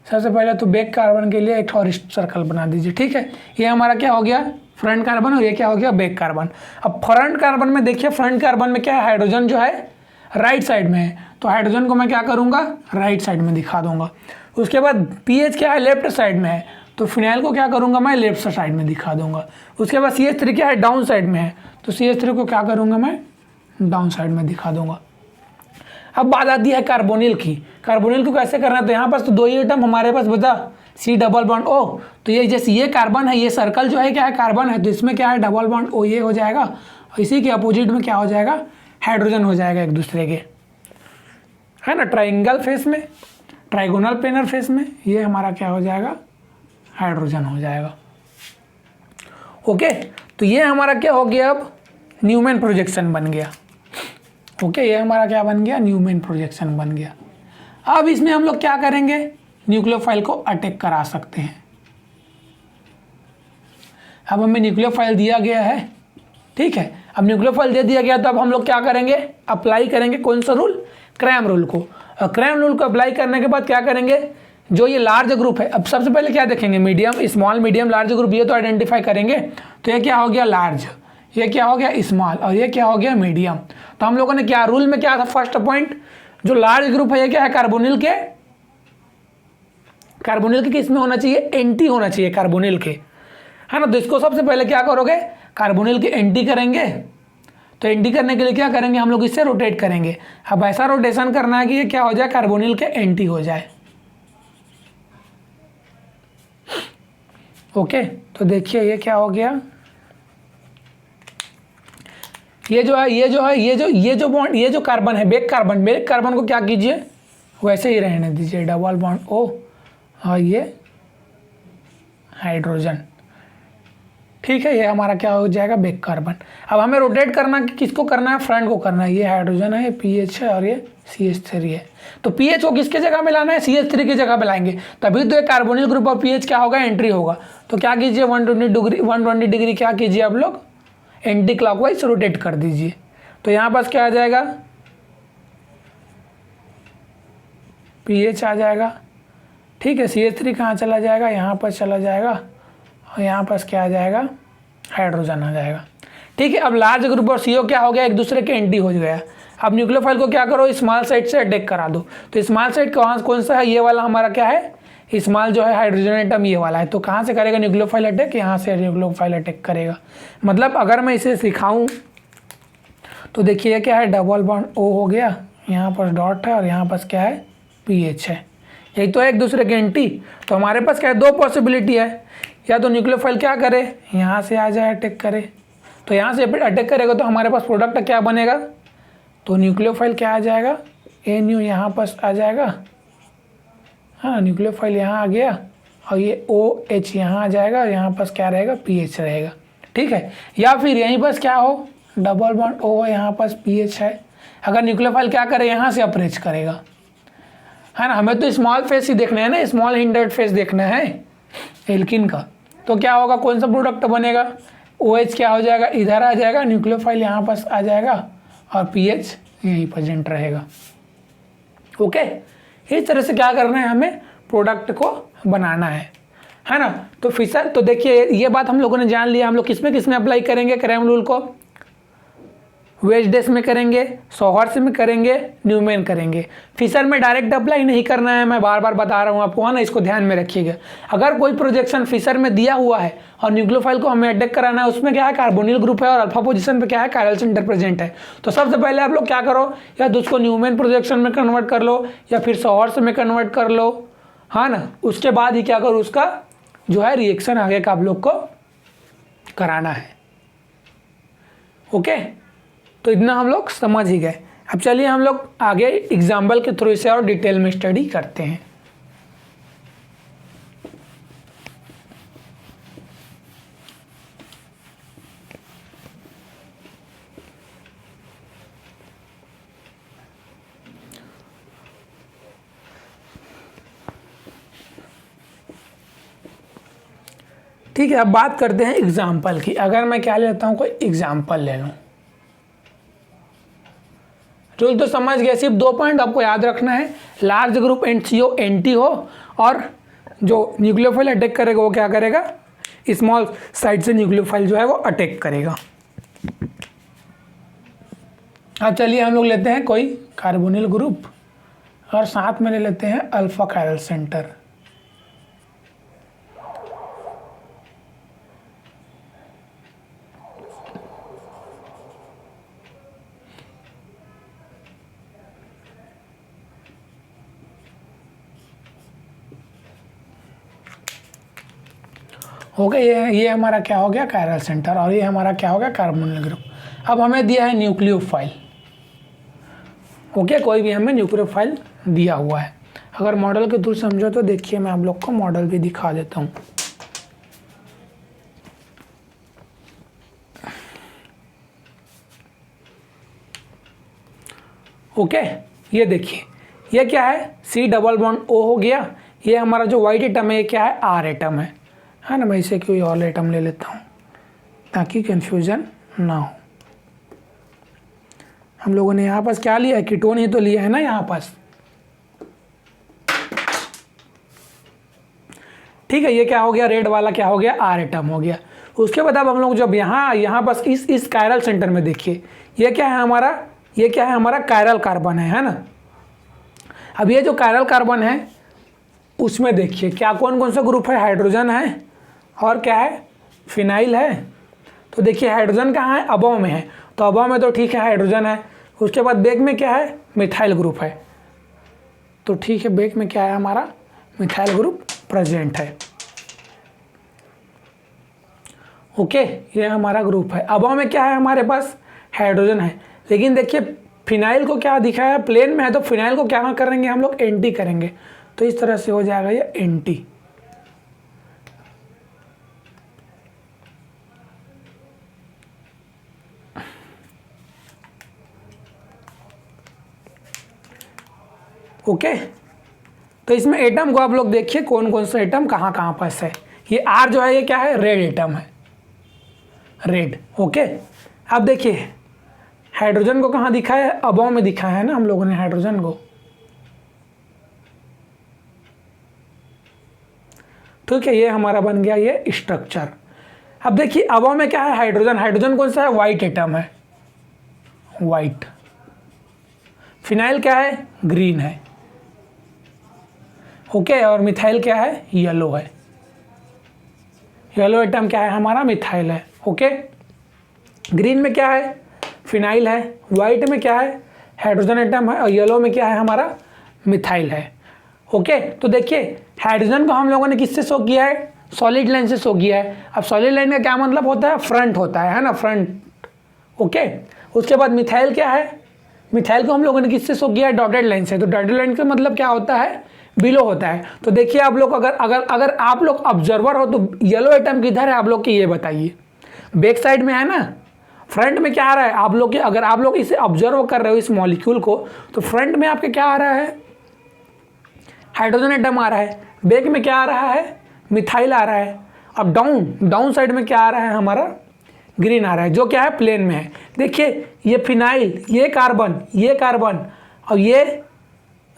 सबसे पहले तो बैक कार्बन के लिए एक और सर्कल बना दीजिए, ठीक है। ये हमारा क्या हो गया, फ्रंट कार्बन, और ये क्या हो गया, बैक कार्बन। अब फ्रंट कार्बन में देखिए, फ्रंट कार्बन में क्या है, हाइड्रोजन जो है राइट साइड में है, तो हाइड्रोजन को मैं क्या करूँगा, राइट साइड में दिखा दूंगा। उसके बाद pH क्या है, लेफ्ट साइड में है, तो फिनाइल को क्या करूँगा, मैं लेफ्ट साइड में दिखा दूंगा। उसके बाद CH3 क्या है, डाउन साइड में है, तो CH3 को क्या करूँगा, मैं डाउन साइड में दिखा दूंगा। अब बात आती है कार्बोनिल की। कार्बोनिल को कैसे करना है, तो यहाँ पास तो दो ही एटम हमारे पास बता, C डबल बॉन्ड O। तो ये जैसे ये कार्बन है, ये सर्कल जो है क्या है, कार्बन है, तो इसमें क्या है, डबल बॉन्ड O ये हो जाएगा। और इसी के अपोजिट में क्या हो जाएगा, हाइड्रोजन हो जाएगा एक दूसरे के, है ना। ट्राइंगल फेस में, ट्राइगोनल प्लेनर फेस में ये हमारा क्या हो जाएगा, हाइड्रोजन हो जाएगा, ओके। तो ये हमारा क्या हो गया, अब न्यूमेन प्रोजेक्शन बन गया, ओके। ये हमारा क्या बन गया, न्यूमेन प्रोजेक्शन बन गया। अब इसमें हम लोग क्या करेंगे, न्यूक्लियोफाइल को अटैक करा सकते हैं। अब हमें न्यूक्लियोफाइल दिया गया है, ठीक है, अब न्यूक्लियोफाइल दे दिया गया तो अब हम लोग क्या करेंगे, अप्लाई करेंगे कौन सा रूल, क्रैम रूल को। और क्रैम रूल को अप्लाई करने के बाद क्या करेंगे, जो ये लार्ज ग्रुप है, अब सबसे पहले क्या देखेंगे, medium small medium large group, ये तो आइडेंटिफाई करेंगे। तो ये क्या हो गया लार्ज, ये क्या हो गया स्मॉल, और ये क्या हो गया मीडियम। तो हम लोगों ने क्या रूल में क्या था, फर्स्ट पॉइंट, जो लार्ज ग्रुप है ये क्या है, कार्बोनिल के किस में होना चाहिए, एंटी होना चाहिए कार्बोनिल के, है ना। तो इसको सबसे पहले क्या करोगे, कार्बोनिल के एंटी करेंगे। तो एंटी करने के लिए क्या करेंगे, हम लोग इससे रोटेट करेंगे। अब ऐसा रोटेशन करना है कि ये क्या हो जाए, कार्बोनिल के एंटी हो जाए। ओके, तो देखिए ये क्या हो गया, ये जो बॉन्ड, ये जो कार्बन है, बेक कार्बन को क्या कीजिए, वैसे ही रहने दीजिए, डबल बॉन्ड ओ, और ये हाइड्रोजन, ठीक है। ये हमारा क्या हो जाएगा, बेक कार्बन। अब हमें रोटेट करना, किसको करना है, फ्रंट को करना है। ये हाइड्रोजन है, ये पीएच है, और ये CH3 है। तो पीएच को किसके जगह में लाना है, CH3 की जगह में लाएंगे, तभी तो एक कार्बोनिल ग्रुप ऑफ पीएच क्या होगा, एंट्री होगा। तो क्या कीजिए, 120 डिग्री क्या कीजिए आप लोग, एंटी क्लॉकवाइज रोटेट कर दीजिए। तो यहाँ पास क्या आ जाएगा, पीएच आ जाएगा, ठीक है। CH3 कहाँ चला जाएगा, यहाँ पर चला जाएगा, और यहाँ पास क्या आ जाएगा, हाइड्रोजन आ जाएगा, ठीक है। अब लार्ज ग्रुप और CO क्या हो गया, एक दूसरे के एंटी हो गया। अब न्यूक्लियोफाइल को क्या करो, स्मॉल साइड से अटैक करा दो। तो स्मॉल साइड कौन सा है, ये वाला हमारा क्या है, स्मॉल जो है हाइड्रोजन एटम ये वाला है। तो कहाँ से करेगा न्यूक्लियोफाइल अटैक, यहाँ से न्यूक्लियोफाइल अटैक करेगा। मतलब अगर मैं इसे सिखाऊं तो देखिए क्या है, डबल बॉन्ड O हो गया, यहाँ पर डॉट है, और यहाँ पास क्या है, PH है। यही तो है एक दूसरे के एंटी। तो हमारे पास क्या है, दो पॉसिबिलिटी है, या तो न्यूक्लियोफाइल क्या करे, यहाँ से आ जाए अटैक करे। तो यहाँ से अटैक करेगा तो हमारे पास प्रोडक्ट क्या बनेगा, तो न्यूक्लियोफाइल क्या आ जाएगा, NU यहाँ पास आ जाएगा, हाँ न्यूक्लियोफाइल यहाँ आ गया, और ये OH यहाँ आ जाएगा, और यहाँ पास क्या रहेगा, PH रहेगा, ठीक है। या फिर यहीं पास क्या हो, डबल बॉन्ड O है, यहाँ पास PH है। अगर न्यूक्लियोफाइल क्या करे, यहाँ से अप्रोच करेगा, है ना। हमें तो स्मॉल फेस ही देखना है ना, स्मॉल हिंडर्ड फेस देखना है एल्किन का। तो क्या होगा, कौन सा प्रोडक्ट बनेगा, OH क्या हो जाएगा, इधर आ जाएगा, न्यूक्लियोफाइल यहाँ पास आ जाएगा, और PH यहीं प्रेजेंट रहेगा। ओके, इस तरह से क्या करना है, हमें प्रोडक्ट को बनाना है ना। तो फिशर, तो देखिए ये बात हम लोगों ने जान लिया। हम लोग किस में अप्लाई करेंगे क्रैम रूल को, वेज डेस में करेंगे, सॉहर्स में करेंगे, न्यूमैन करेंगे। फिशर में डायरेक्ट अप्लाई नहीं करना है, मैं बार बार बता रहा हूँ आपको, है ना, इसको ध्यान में रखिएगा। अगर कोई प्रोजेक्शन फिशर में दिया हुआ है और न्यूक्लियोफाइल को हमें अटैक कराना है, उसमें क्या है, कार्बोनिल ग्रुप है और अल्फा पोजीशन पे क्या है, कायरल सेंटर प्रेजेंट है। तो सबसे पहले आप लोग क्या करो, या तो उसको न्यूमैन प्रोजेक्शन में कन्वर्ट कर लो, या फिर सॉहर्स में कन्वर्ट कर लो, हाँ ना। उसके बाद ही क्या करो, उसका जो है रिएक्शन आगे का आप लोग को कराना है। ओके, तो इतना हम लोग समझ ही गए। अब चलिए हम लोग आगे एग्जाम्पल के थ्रू इसे और डिटेल में स्टडी करते हैं। ठीक है, अब बात करते हैं एग्जाम्पल की। अगर मैं क्या लेता हूँ, कोई एग्जाम्पल ले लूँ, रूल तो समझ गए, सिर्फ 2 पॉइंट आपको याद रखना है, लार्ज ग्रुप NCO एंटी हो, और जो न्यूक्लियोफाइल अटैक करेगा वो क्या करेगा, स्मॉल साइड से न्यूक्लियोफाइल जो है वो अटैक करेगा। अब चलिए हम लोग लेते हैं कोई कार्बोनिल ग्रुप, और साथ में ले लेते हैं अल्फा कायरल सेंटर। हो गया, ये हमारा क्या हो गया, कायरल सेंटर, और ये हमारा क्या हो गया, कार्बोनिल ग्रुप। अब हमें दिया है न्यूक्लियोफाइल। ओके, कोई भी हमें न्यूक्लियोफाइल दिया हुआ है। अगर मॉडल के थ्रू समझो तो देखिए मैं आप लोग को मॉडल भी दिखा देता हूँ। ओके, ये देखिए, ये क्या है, C डबल बॉन्ड O हो गया। ये हमारा जो वाइट एटम है ये क्या है, R एटम है ना। मैं इसे कोई और एटम ले लेता हूँ ताकि कंफ्यूजन ना हो। हम लोगों ने यहाँ पास क्या लिया है, कीटोन ही तो लिया है ना यहाँ पास। ठीक है, ये क्या हो गया, रेड वाला क्या हो गया, आर एटम हो गया। उसके बाद अब हम लोग जब यहाँ पास इस कायरल सेंटर में देखिए, ये क्या है हमारा, ये क्या है हमारा कायरल कार्बन है ना। अब ये जो कायरल कार्बन है उसमें देखिए क्या कौन कौन सा ग्रुप है, हाइड्रोजन है और क्या है, फिनाइल है। तो देखिए हाइड्रोजन कहाँ है, अबव में है, तो अबव में तो ठीक है हाइड्रोजन है। उसके बाद बेक में क्या है, मिथाइल ग्रुप है, तो ठीक है बेक में क्या है हमारा, मिथाइल ग्रुप प्रेजेंट है। ओके, ये हमारा ग्रुप है। अबव में क्या है हमारे पास, हाइड्रोजन है। लेकिन देखिए फिनाइल को क्या दिखा है, प्लेन में है, तो फिनाइल को क्या करेंगे हम लोग, एंटी करेंगे, तो इस तरह से हो जाएगा ये एंटी। ओके, तो इसमें एटम को आप लोग देखिए कौन कौन सा एटम कहाँ कहाँ पास है। ये आर जो है ये क्या है, रेड एटम है, रेड। ओके, अब देखिए हाइड्रोजन को कहाँ दिखा है, अबव में दिखा है ना हम लोगों ने हाइड्रोजन को। ठीक है, ये हमारा बन गया ये स्ट्रक्चर। अब देखिए अबव में क्या है, हाइड्रोजन, हाइड्रोजन कौन सा है, वाइट एटम है, वाइट। फिनाइल क्या है, ग्रीन है। ओके, और मिथाइल क्या है, येलो है। येलो एटम क्या है हमारा, मिथाइल है। ओके, ग्रीन में क्या है, फिनाइल है। वाइट में क्या है, हाइड्रोजन एटम है। और येलो में क्या है हमारा, मिथाइल है। ओके, तो देखिए हाइड्रोजन को हम लोगों ने किससे शो किया है, सॉलिड लाइन से शो किया है। अब सॉलिड लाइन का क्या मतलब होता है, फ्रंट होता है ना, फ्रंट। ओके, उसके बाद मिथाइल क्या है, मिथाइल को हम लोगों ने किससे शो किया है, डॉटेड लाइन से। तो डॉटेड लाइन का मतलब क्या होता है, बिलो होता है। तो देखिए आप लोग अगर आप लोग ऑब्जर्वर हो तो येलो एटम किधर है आप लोग के, ये बताइए। बैक साइड में है ना, फ्रंट में क्या आ रहा है आप लोग के, अगर आप लोग इसे ऑब्जर्व कर रहे हो इस मॉलिक्यूल को, तो फ्रंट में आपके क्या आ रहा है, हाइड्रोजन एटम आ रहा है। बैक में क्या आ रहा है, मिथाइल आ रहा है। अब डाउन साइड में क्या आ रहा है हमारा, ग्रीन आ रहा है, जो क्या है प्लेन में है। देखिए ये फिनाइल, ये कार्बन और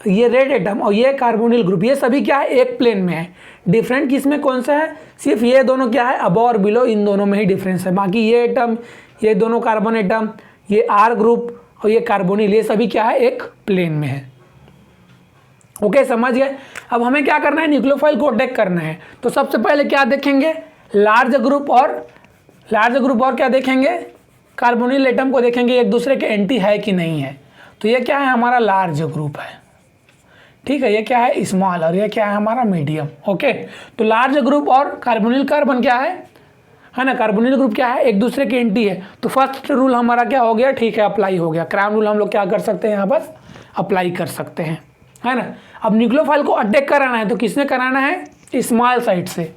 ये रेड एटम और ये कार्बोनिल ग्रुप, ये सभी क्या है, एक प्लेन में है। डिफरेंट किस में कौन सा है, सिर्फ ये दोनों क्या है, अबव और बिलो, इन दोनों में ही डिफरेंस है। बाकी ये एटम, ये दोनों कार्बन एटम, ये आर ग्रुप और ये कार्बोनिल, ये सभी क्या है, एक प्लेन में है। ओके, समझ गए। अब हमें क्या करना है, न्यूक्लियोफाइल को अटैक करना है। तो सबसे पहले क्या देखेंगे, लार्ज ग्रुप और क्या देखेंगे, कार्बोनिल एटम को देखेंगे, एक दूसरे के एंटी है कि नहीं है। तो ये क्या है हमारा, लार्ज ग्रुप है। ठीक है, ये क्या है, स्मॉल, और ये क्या है हमारा, मीडियम। ओके, तो लार्ज ग्रुप और कार्बोनिल कार्बन क्या है ना, कार्बोनिल ग्रुप क्या है, एक दूसरे के एंटी है। तो फर्स्ट रूल हमारा क्या हो गया, ठीक है, अप्लाई हो गया। क्रैम रूल हम लोग क्या कर सकते हैं, यहाँ पर अप्लाई कर सकते हैं, है ना। अब न्यूक्लियोफाइल को अटैक कराना है, तो किसने कराना है, स्मॉल साइड से,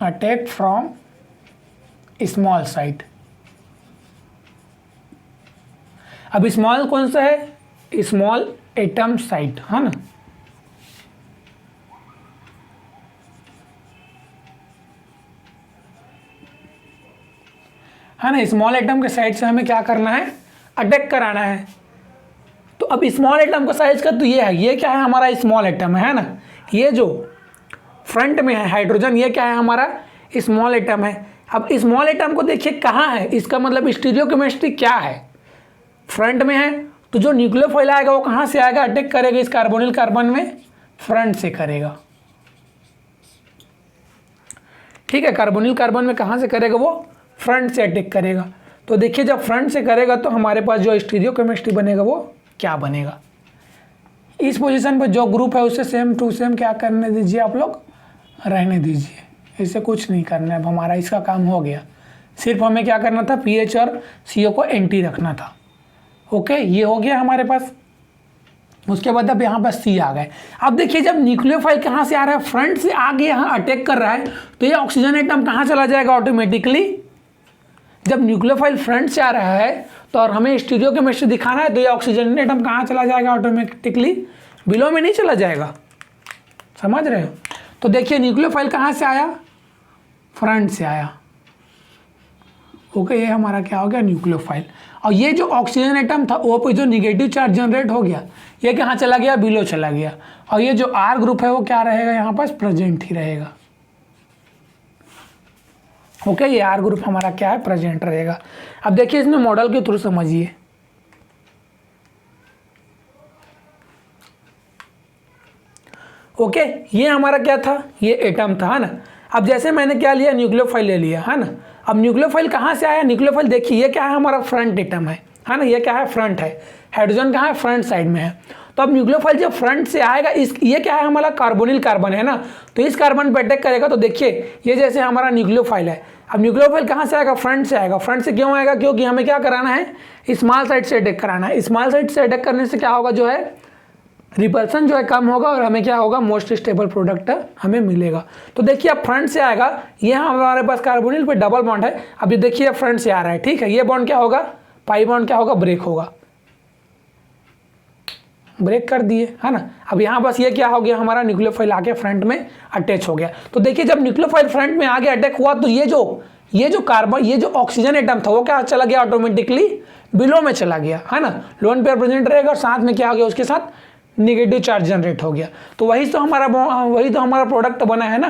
अटैक फ्रॉम स्मॉल साइड। अब स्मॉल कौन सा है, स्मॉल एटम साइट, है ना। स्मॉल एटम के साइड से हमें क्या करना है, अटैक कराना है। तो अब स्मॉल एटम का साइज का तो ये है, ये क्या है हमारा, स्मॉल एटम है ना। ये जो फ्रंट में है हाइड्रोजन, ये क्या है हमारा, स्मॉल एटम है। अब स्मॉल एटम को देखिए कहाँ है, इसका मतलब स्टीरियोकेमिस्ट्री क्या है, फ्रंट में है। तो जो न्यूक्लियोफाइल आएगा वो कहाँ से आएगा, अटैक करेगा इस कार्बोनिल कार्बन में, फ्रंट से करेगा। ठीक है, कार्बोनिल कार्बन में कहाँ से करेगा, वो फ्रंट से अटैक करेगा। तो देखिए जब फ्रंट से करेगा तो हमारे पास जो स्टीरियोकेमिस्ट्री बनेगा वो क्या बनेगा, इस पोजीशन पर जो ग्रुप है उसे सेम टू सेम क्या करने दीजिए, आप लोग रहने दीजिए, इसे कुछ नहीं करना है। अब हमारा इसका काम हो गया, सिर्फ हमें क्या करना था, पीएच और सीओ को एंटी रखना था। ओके, ये हो गया हमारे पास। उसके बाद अब यहाँ पर सी आ गए। अब देखिए जब न्यूक्लियोफाइल कहाँ से आ रहा है, फ्रंट से आगे यहाँ अटैक कर रहा है, तो ये ऑक्सीजन एटम कहाँ चला जाएगा ऑटोमेटिकली। जब न्यूक्लियोफाइल फ्रंट से आ रहा है तो और हमें स्टीरियोकेमिस्ट्री दिखाना है, तो ये ऑक्सीजन एटम कहाँ चला जाएगा ऑटोमेटिकली, बिलो में नहीं चला जाएगा। समझ रहे हो। तो देखिए न्यूक्लियोफाइल कहाँ से आया, फ्रंट से आया। ओके, ये हमारा क्या हो गया, न्यूक्लियोफाइल। और ये जो ऑक्सीजन एटम था वो पे जो निगेटिव चार्ज जनरेट हो गया, ये कहाँ चला गया, बिलो चला गया। और ये जो आर ग्रुप है वो क्या रहेगा, यहाँ पास प्रेजेंट ही रहेगा। ओके, ये आर ग्रुप हमारा क्या है, प्रेजेंट रहेगा। अब देखिए इसमें मॉडल के थ्रू समझिए। ओके, ये हमारा क्या था, ये एटम था, है ना। अब जैसे मैंने क्या लिया, न्यूक्लियोफाइल ले लिया, है ना। अब न्यूक्लियोफाइल कहाँ से आया, न्यूक्लियोफाइल देखिए ये क्या है, हमारा फ्रंट एटम है ना। ये क्या है, फ्रंट है। हाइड्रोजन कहाँ है, फ्रंट साइड में है। तो अब न्यूक्लियोफाइल जब फ्रंट से आएगा, इस ये क्या है, हमारा कार्बोनिल कार्बन है ना। तो इस कार्बन पर अटैक करेगा। तो देखिए ये जैसे हमारा न्यूक्लियोफाइल है। अब न्यूक्लियोफाइल कहाँ से आएगा, फ्रंट से आएगा। फ्रंट से क्यों आएगा, क्योंकि हमें क्या कराना है, स्मॉल साइड से अटैक कराना है। स्मॉल साइड से अटैक करने से क्या होगा, जो है रिपल्सन जो है कम होगा और हमें क्या होगा, मोस्ट स्टेबल प्रोडक्ट हमें मिलेगा। तो देखिए अब फ्रंट से आएगा, ये हमारे पास कार्बोनिल पे डबल बॉन्ड है। अब ये देखिए फ्रंट से आ रहा है, ठीक है। ये बॉन्ड क्या होगा, पाई बॉन्ड क्या होगा, ब्रेक होगा, ब्रेक कर दिए, है ना। अब यहाँ बस ये क्या हो गया, हमारा न्यूक्लियोफाइल आके फ्रंट में अटैच हो गया। तो देखिए जब न्यूक्लियोफाइल फ्रंट में आगे अटैक हुआ, तो ये जो कार्बन, ये जो ऑक्सीजन एटम था वो क्या चला गया, ऑटोमेटिकली बिलो में चला गया, है ना। लोन पेयर प्रेजेंट रहेगा और साथ में क्या हो गया, उसके साथ निगेटिव चार्ज जनरेट हो गया। तो वही तो हमारा प्रोडक्ट बना है ना,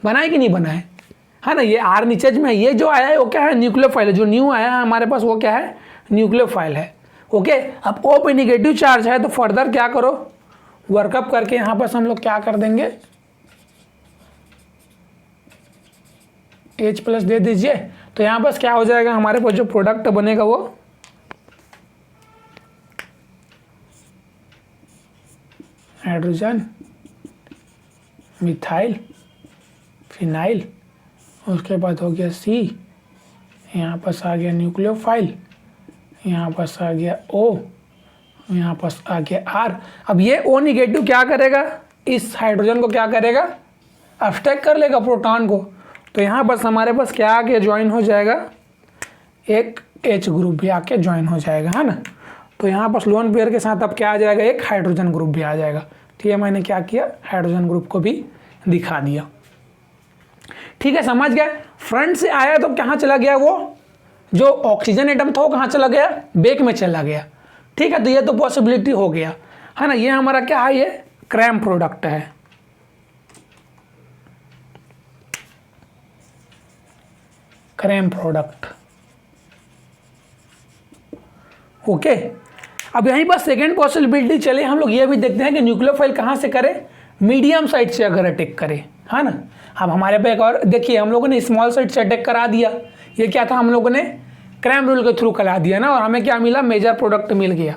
बना है कि नहीं बना है ना। ये आर नीचे में, ये जो आया है वो क्या है, न्यूक्लियोफाइल है। जो न्यू आया है हमारे पास वो क्या है, न्यूक्लियोफाइल है। ओके, अब ओ पे निगेटिव चार्ज है, तो फर्दर क्या करो, वर्कअप करके यहाँ पर हम लोग क्या कर देंगे, H+ दे दीजिए। तो यहाँ पर क्या हो जाएगा, हमारे पास जो प्रोडक्ट बनेगा वो हाइड्रोजन, मिथाइल, फिनाइल, उसके बाद हो गया C, यहाँ पास आ गया न्यूक्लियोफाइल, यहाँ पास आ गया O, यहाँ पास आ गया R। अब ये O निगेटिव क्या करेगा, इस हाइड्रोजन को क्या करेगा, अब्स्ट्रैक्ट कर लेगा प्रोटॉन को। तो यहाँ बस हमारे पास क्या आके ज्वाइन हो जाएगा, एक H ग्रुप भी आके ज्वाइन हो जाएगा, है ना। तो यहाँ पर लोन पेयर के साथ अब क्या आ जाएगा, एक हाइड्रोजन ग्रुप भी आ जाएगा। ठीक है, मैंने क्या किया, हाइड्रोजन ग्रुप को भी दिखा दिया। ठीक है, समझ गए। फ्रंट से आया तो कहाँ चला गया, वो जो ऑक्सीजन एटम था वो कहाँ चला गया, बैक में चला गया। ठीक है, तो ये तो पॉसिबिलिटी हो गया, है ना। ये हमारा क्या है, ये क्रैम प्रोडक्ट है। Cram product. ओके, अब यहीं पर सेकेंड पॉसिबिलिटी चले, हम लोग ये भी देखते हैं कि न्यूक्लियोफाइल कहाँ से करे, मीडियम साइड से अगर अटैक करे, है ना। अब हमारे पे एक और देखिए, हम लोगों ने स्मॉल साइड से अटैक करा दिया। ये क्या था, हम लोगों ने क्रैम रूल के थ्रू करा दिया ना, और हमें क्या मिला, मेजर प्रोडक्ट मिल गया।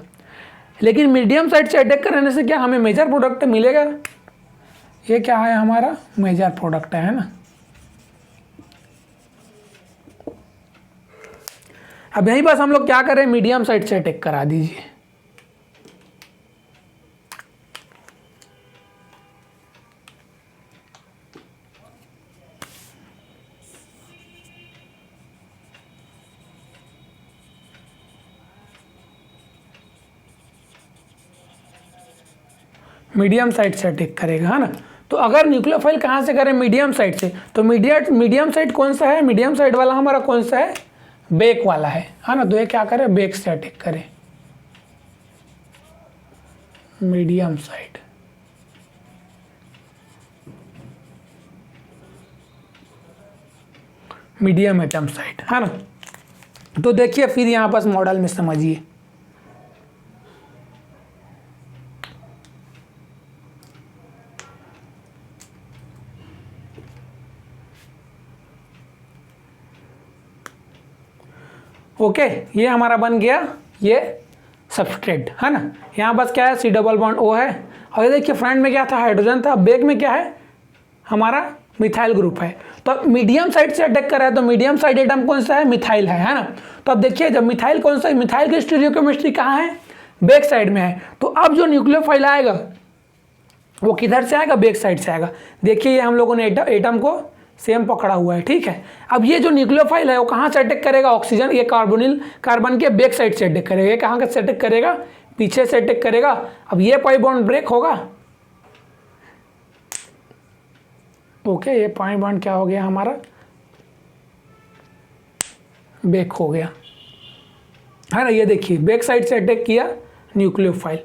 लेकिन मीडियम साइड से अटैक करने से क्या हमें मेजर प्रोडक्ट मिलेगा, ये क्या है, हमारा मेजर प्रोडक्ट है ना। अब यहीं बस हम लोग क्या करें, मीडियम साइड से अटैक करा दीजिए। मीडियम साइड से अटैक करेगा, है ना। तो अगर न्यूक्लियोफाइल कहाँ से करें, मीडियम साइड से, तो मीडियम साइड कौन सा है, मीडियम साइड वाला हमारा कौन सा है, बैक वाला है ना। तो ये क्या करे, बैक से अटैक करे, medium side. Medium atom side, है ना। तो देखिए फिर यहाँ पास मॉडल में समझिए। ओके, ये हमारा बन गया ये सबस्ट्रेट, है ना। यहाँ बस क्या है, C डबल बॉन्ड O है। और ये देखिए फ्रंट में क्या था, हाइड्रोजन था, बैक में क्या है, हमारा मिथाइल ग्रुप है। तो अब मीडियम साइड से अटैक कर रहा है, तो मीडियम साइड एटम कौन सा है, मिथाइल है ना। तो अब देखिए जब मिथाइल कौन सा है, मिथाइल की स्टीरियोकेमिस्ट्री कहाँ है, बैक साइड में है। तो अब जो न्यूक्लियोफाइल आएगा वो किधर से आएगा, बैक साइड से आएगा। देखिए ये हम लोगों ने एटम को सेम पकड़ा हुआ है, ठीक है। अब ये जो न्यूक्लियोफाइल है वो कहाँ से अटैक करेगा, ऑक्सीजन, ये कार्बन के बैक साइड से अटैक करेगा। ये कहाँ से अटैक करेगा, पीछे से अटैक करेगा। अब ये पाई बॉन्ड ब्रेक होगा। ओके, ये पाई बॉन्ड क्या हो गया हमारा, बेक हो गया, है ना। ये देखिए बैक साइड से अटैक किया न्यूक्लियोफाइल,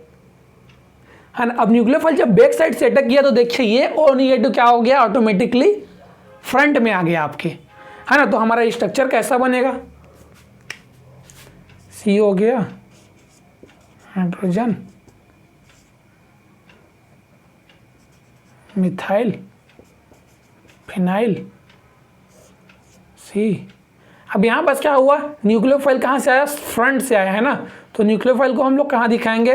है ना। अब न्यूक्लियोफाइल जब बैक साइड से अटैक किया तो देखिए ये ओ नेगेटिव क्या हो गया, ऑटोमेटिकली फ्रंट में आ गया आपके, है ना। तो हमारा स्ट्रक्चर कैसा बनेगा, सी हो गया हाइड्रोजन, मिथाइल, फिनाइल, सी। अब यहाँ बस क्या हुआ, न्यूक्लियोफाइल कहाँ से आया, फ्रंट से आया, है ना। तो न्यूक्लियोफाइल को हम लोग कहाँ दिखाएंगे,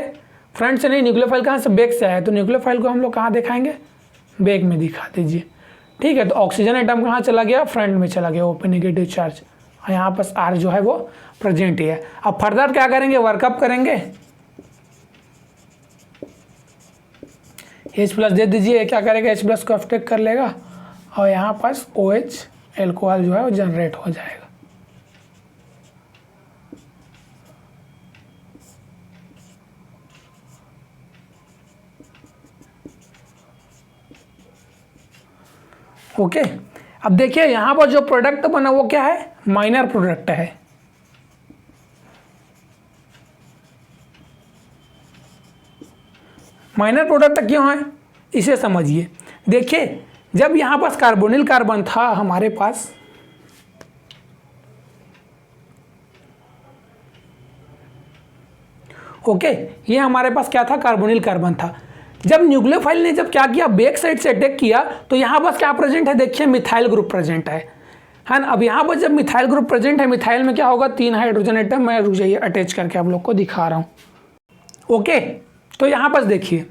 फ्रंट से नहीं, न्यूक्लियोफाइल कहाँ से, बैक से आया, तो न्यूक्लियोफाइल को हम लोग कहाँ दिखाएंगे, बैक में दिखा दीजिए, ठीक है। तो ऑक्सीजन एटम कहाँ चला गया, फ्रंट में चला गया, ओपन नेगेटिव चार्ज, और यहाँ पर आर जो है वो प्रेजेंट ही है। अब फर्दर क्या करेंगे, वर्कअप करेंगे, H+ दे दीजिए, क्या करेगा, H+ को अटैक कर लेगा और यहाँ पास OH एल्कोहल जो है वो जनरेट हो जाएगा। ओके, अब देखिए यहाँ पर जो प्रोडक्ट बना वो क्या है, माइनर प्रोडक्ट है। माइनर प्रोडक्ट क्यों है, इसे समझिए। देखिए जब यहाँ पास कार्बोनिल कार्बन था हमारे पास, ओके, ये हमारे पास क्या था, कार्बोनिल कार्बन था। जब न्यूक्लियोफाइल ने जब क्या किया, बैक साइड से अटैक किया, तो यहाँ पास क्या प्रेजेंट है, देखिए मिथाइल ग्रुप प्रेजेंट है ना। अब यहाँ पर जब मिथाइल ग्रुप प्रेजेंट है, मिथाइल में क्या होगा, 3 हाइड्रोजन एटम, मैं रुक जाइए अटैच करके आप लोग को दिखा रहा हूँ। ओके, तो यहाँ पास देखिए,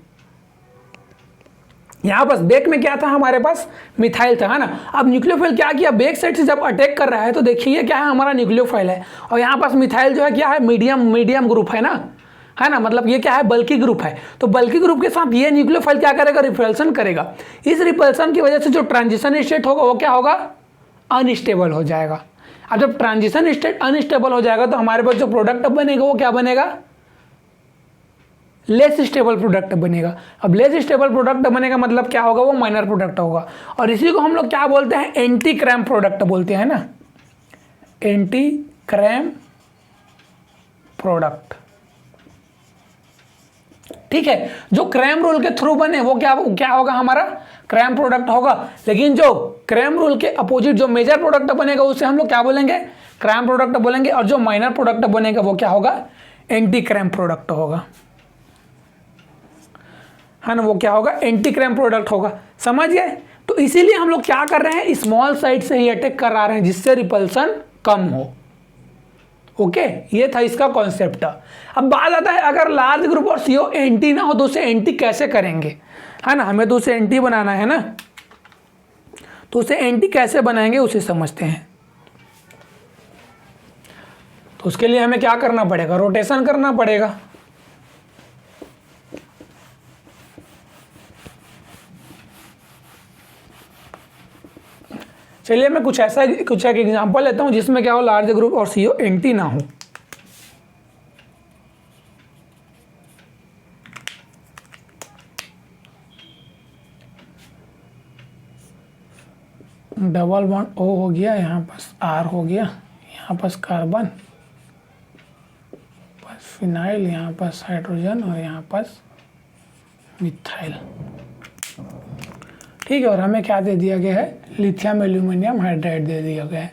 यहाँ पास बैक में क्या था, हमारे पास मिथाइल था, है ना। अब न्यूक्लियोफाइल क्या किया, बैक साइड से जब अटैक कर रहा है तो देखिए ये क्या है, हमारा न्यूक्लियोफाइल है, और यहाँ पास मिथाइल जो है क्या है, मीडियम ग्रुप है ना, मतलब ये क्या है, बल्कि ग्रुप है। तो बल्कि ग्रुप के साथ ये न्यूक्लियोफाइल क्या करेगा, रिपल्सन करेगा। इस रिपल्सन की वजह से जो ट्रांजिशन स्टेट होगा वो क्या होगा, अनस्टेबल हो जाएगा। अब जब ट्रांजिशन स्टेट अनस्टेबल हो जाएगा तो हमारे पास जो प्रोडक्ट बनेगा वो क्या बनेगा, लेस स्टेबल प्रोडक्ट बनेगा। अब लेस स्टेबल प्रोडक्ट बनेगा मतलब क्या होगा, वो माइनर प्रोडक्ट होगा, और इसी को हम लोग क्या बोलते हैं, एंटी क्रैम प्रोडक्ट बोलते हैं ना, एंटी क्रैम प्रोडक्ट, ठीक है। जो क्रैम रूल के थ्रू बने वो क्या होगा, हमारा क्रैम प्रोडक्ट होगा। लेकिन जो क्रैम रूल के अपोजिट जो मेजर प्रोडक्ट बनेगा उसे हम लोग क्या बोलेंगे, क्रैम प्रोडक्ट बोलेंगे, और जो माइनर प्रोडक्ट बनेगा वो क्या होगा, एंटी क्रैम प्रोडक्ट होगा, है ना। वो क्या होगा, एंटी क्रैम प्रोडक्ट होगा, समझ गए। तो इसीलिए हम लोग क्या कर रहे हैं, स्मॉल साइड से ही अटैक कर रहे हैं जिससे रिपल्सन कम हो। ओके, ये था इसका कॉन्सेप्ट। अब बात आता है अगर लार्ज ग्रुप और CO एंटी ना हो तो उसे एंटी कैसे करेंगे, है ना। हमें तो उसे एंटी बनाना है ना, तो उसे एंटी कैसे बनाएंगे उसे समझते हैं। तो उसके लिए हमें क्या करना पड़ेगा, रोटेशन करना पड़ेगा। चलिए मैं कुछ एक एग्जांपल लेता हूं जिसमें क्या हो, लार्ज ग्रुप और CO एंटी ना हो। डबल बॉन्ड O हो गया, यहाँ पास R हो गया, यहाँ पास कार्बन, पास फिनाइल, यहाँ पास हाइड्रोजन, और यहाँ पास मिथाइल, ठीक है। और हमें क्या दे दिया गया है, लिथियम एल्यूमिनियम हाइड्राइड दे दिया गया है,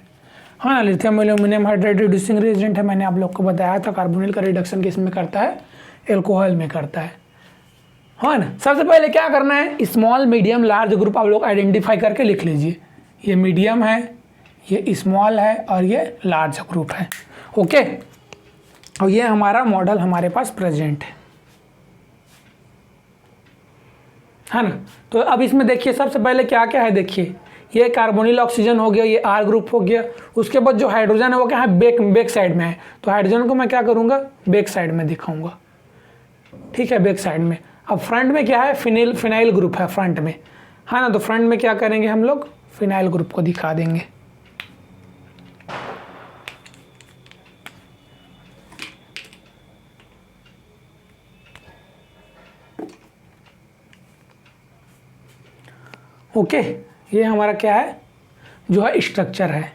हाँ। Lithium aluminium hydride reducing reagent है, मैंने आप लोग को बताया था। कार्बोनिल का रिडक्शन किस में करता है, एल्कोहल में करता है, हाँ ना। सबसे पहले क्या करना है, स्मॉल मीडियम लार्ज ग्रुप आप लोग आइडेंटिफाई करके लिख लीजिए। ये मीडियम है, ये स्मॉल है, और ये लार्ज ग्रुप है, ओके। और ये हमारा मॉडल हमारे पास प्रेजेंट है ना। तो अब इसमें देखिए सबसे पहले क्या क्या है, देखिए ये कार्बोनिल ऑक्सीजन हो गया, ये R ग्रुप हो गया। उसके बाद जो हाइड्रोजन है वो क्या है, बैक साइड में है, तो हाइड्रोजन को मैं क्या करूँगा, बैक साइड में दिखाऊंगा, ठीक है, बैक साइड में। अब फ्रंट में क्या है, फिनाइल ग्रुप है फ्रंट में, है ना। तो फ्रंट में क्या करेंगे हम लोग, फिनाइल ग्रुप को दिखा देंगे। ओके, ये हमारा क्या है, जो है स्ट्रक्चर है।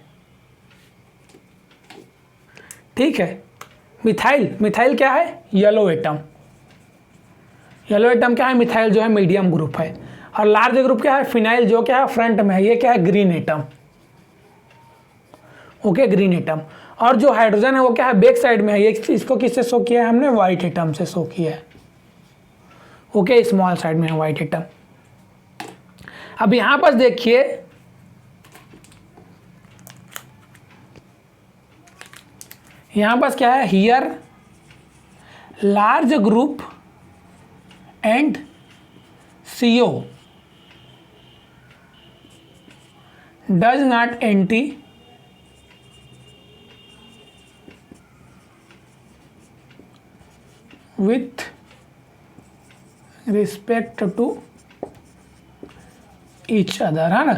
ठीक है। मिथाइल क्या है? Yellow atom. येलो एटम क्या है? मिथाइल जो है मीडियम ग्रुप है। और लार्ज ग्रुप क्या है? फिनाइल जो क्या है फ्रंट में है, ये क्या है? Green atom. Okay, green atom. और जो हाइड्रोजन है वो क्या है? बैक साइड में है। ये इसको किससे शो किया है हमने? व्हाइट एटम से शो किया है। ओके, स्मॉल साइड में है व्हाइट एटम। अब यहां पर देखिए, यहां पर क्या है? Here large group and CO does not anti with respect to each other, है ना।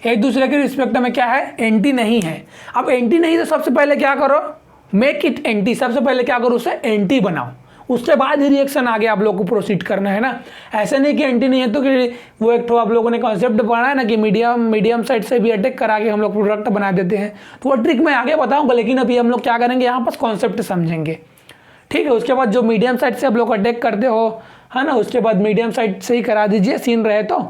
एक दूसरे के रिस्पेक्ट में क्या है? एंटी नहीं है। अब एंटी नहीं तो सबसे पहले क्या करो? Make it anti. सबसे पहले क्या करो? उसे एंटी बनाओ, उसके बाद ही रिएक्शन आगे आप लोग को प्रोसीड करना है ना। ऐसे नहीं कि एंटी नहीं है तो कि वो एक तो आप लोगों ने कॉन्सेप्ट पढ़ा है ना कि मीडियम साइड से भी अटैक करा के हम लोग प्रोडक्ट बना देते हैं, तो वो ट्रिक मैं आगे बताऊंगा। लेकिन अभी हम लोग क्या करेंगे, यहाँ पर कॉन्सेप्ट समझेंगे, ठीक है। उसके बाद जो मीडियम साइड से आप लोग अटैक करते हो, है ना, उसके बाद मीडियम साइड से ही करा दीजिए, सीन रहे तो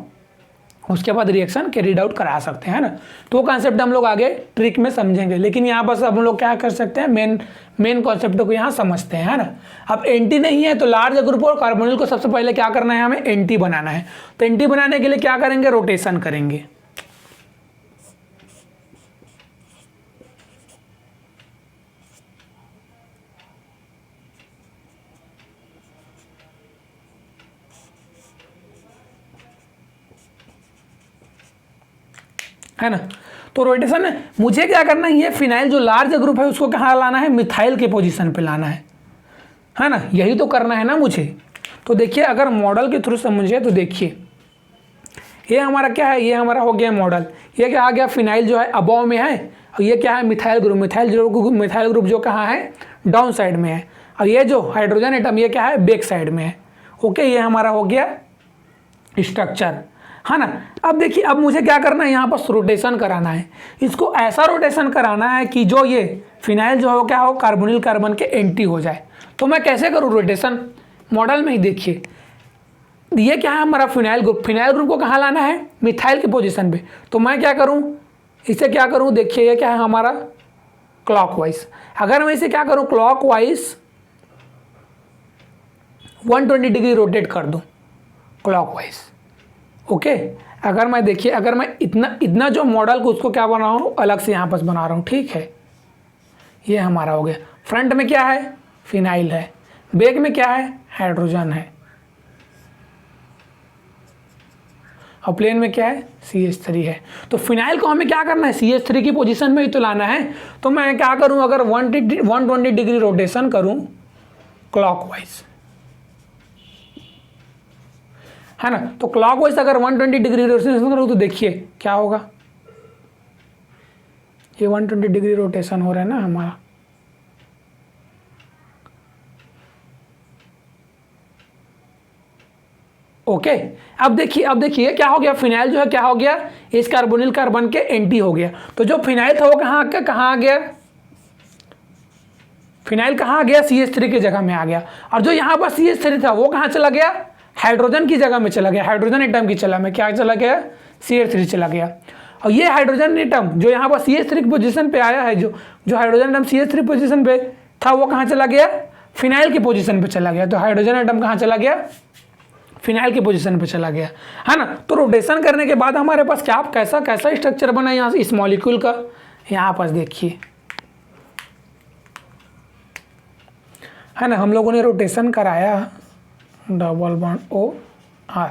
उसके बाद रिएक्शन कैरिड आउट करा सकते हैं, है ना। तो वो कॉन्सेप्ट हम लोग आगे ट्रिक में समझेंगे। लेकिन यहाँ पर हम लोग क्या कर सकते हैं? मेन कॉन्सेप्ट को यहाँ समझते हैं, है ना। अब एंटी नहीं है तो लार्ज ग्रुप और कार्बोनिल को सबसे पहले क्या करना है? हमें एंटी बनाना है। तो एंटी बनाने के लिए क्या करेंगे? रोटेशन करेंगे। है ना। तो रोटेशन में मुझे क्या करना है? ये फिनाइल जो लार्ज ग्रुप है उसको कहाँ लाना है? मिथाइल के पोजीशन पे लाना है ना। यही तो करना है ना मुझे। तो देखिए, अगर मॉडल के थ्रू समझिए तो देखिए, ये हमारा क्या है? ये हमारा हो गया मॉडल। ये क्या आ गया? फिनाइल जो है अबव में है, और ये क्या है? Methyl group. मिथाइल ग्रुप जो कहाँ है? डाउन साइड में है। और ये जो हाइड्रोजन एटम ये क्या है? बैक साइड में है। ओके, ये हमारा हो गया स्ट्रक्चर, है ना। अब देखिए, अब मुझे क्या करना है? यहाँ पर रोटेशन कराना है। इसको ऐसा रोटेशन कराना है कि जो ये फिनाइल जो हो क्या हो? कार्बोनिल कार्बन के एंटी हो जाए। तो मैं कैसे करूँ रोटेशन? मॉडल में ही देखिए, ये क्या है? हमारा फिनाइल ग्रुप। फिनाइल ग्रुप को कहाँ लाना है? मिथाइल के पोजीशन पे। तो मैं क्या करूँ? इसे क्या करूँ? देखिए, ये क्या है हमारा? क्लॉकवाइज। अगर मैं इसे क्या करूँ? क्लॉकवाइज 120 डिग्री रोटेट कर दूँ, क्लॉकवाइज। ओके, अगर मैं देखिए, अगर मैं इतना जो मॉडल को उसको क्या बना रहा हूँ? अलग से यहाँ पर बना रहा हूँ, ठीक है। ये हमारा हो गया। फ्रंट में क्या है? फिनाइल है। बैक में क्या है? हाइड्रोजन है। और प्लेन में क्या है? CH3 है। तो फिनाइल को हमें क्या करना है? CH3 की पोजीशन में ही तो लाना है। तो मैं क्या करूं? अगर 120 डिग्री रोटेशन करूं क्लॉकवाइज, है ना। तो क्लॉकवाइज अगर 120 डिग्री रोटेशन करूं तो देखिए क्या होगा? ये 120 डिग्री रोटेशन हो रहा है ना हमारा। ओके, अब देखिए क्या हो गया? फिनाइल जो है क्या हो गया? इस कार्बोनिल कार्बन के एंटी हो गया। तो जो फिनाइल था वो कहाँ आ गया? फिनाइल कहाँ आ गया? CH3 की जगह में आ गया। और जो यहाँ पर CH3 था वो कहाँ चला गया? हाइड्रोजन की जगह में चला गया। हाइड्रोजन एटम की चला में क्या चला गया? CH3 चला गया। और ये हाइड्रोजन एटम जो यहाँ पर CH3 पोजीशन पे आया है, जो हाइड्रोजन एटम CH3 पोजीशन पे था वो कहाँ चला गया? फिनाइल की पोजीशन पे चला गया। तो हाइड्रोजन एटम कहाँ चला गया? फिनाइल की पोजीशन पे चला गया, है ना। तो रोटेशन करने के बाद हमारे पास क्या कैसा स्ट्रक्चर बना यहाँ से इस मॉलिक्यूल का? यहाँ पास देखिए, है ना, हम लोगों ने रोटेशन कराया डबल बॉन्ड OR।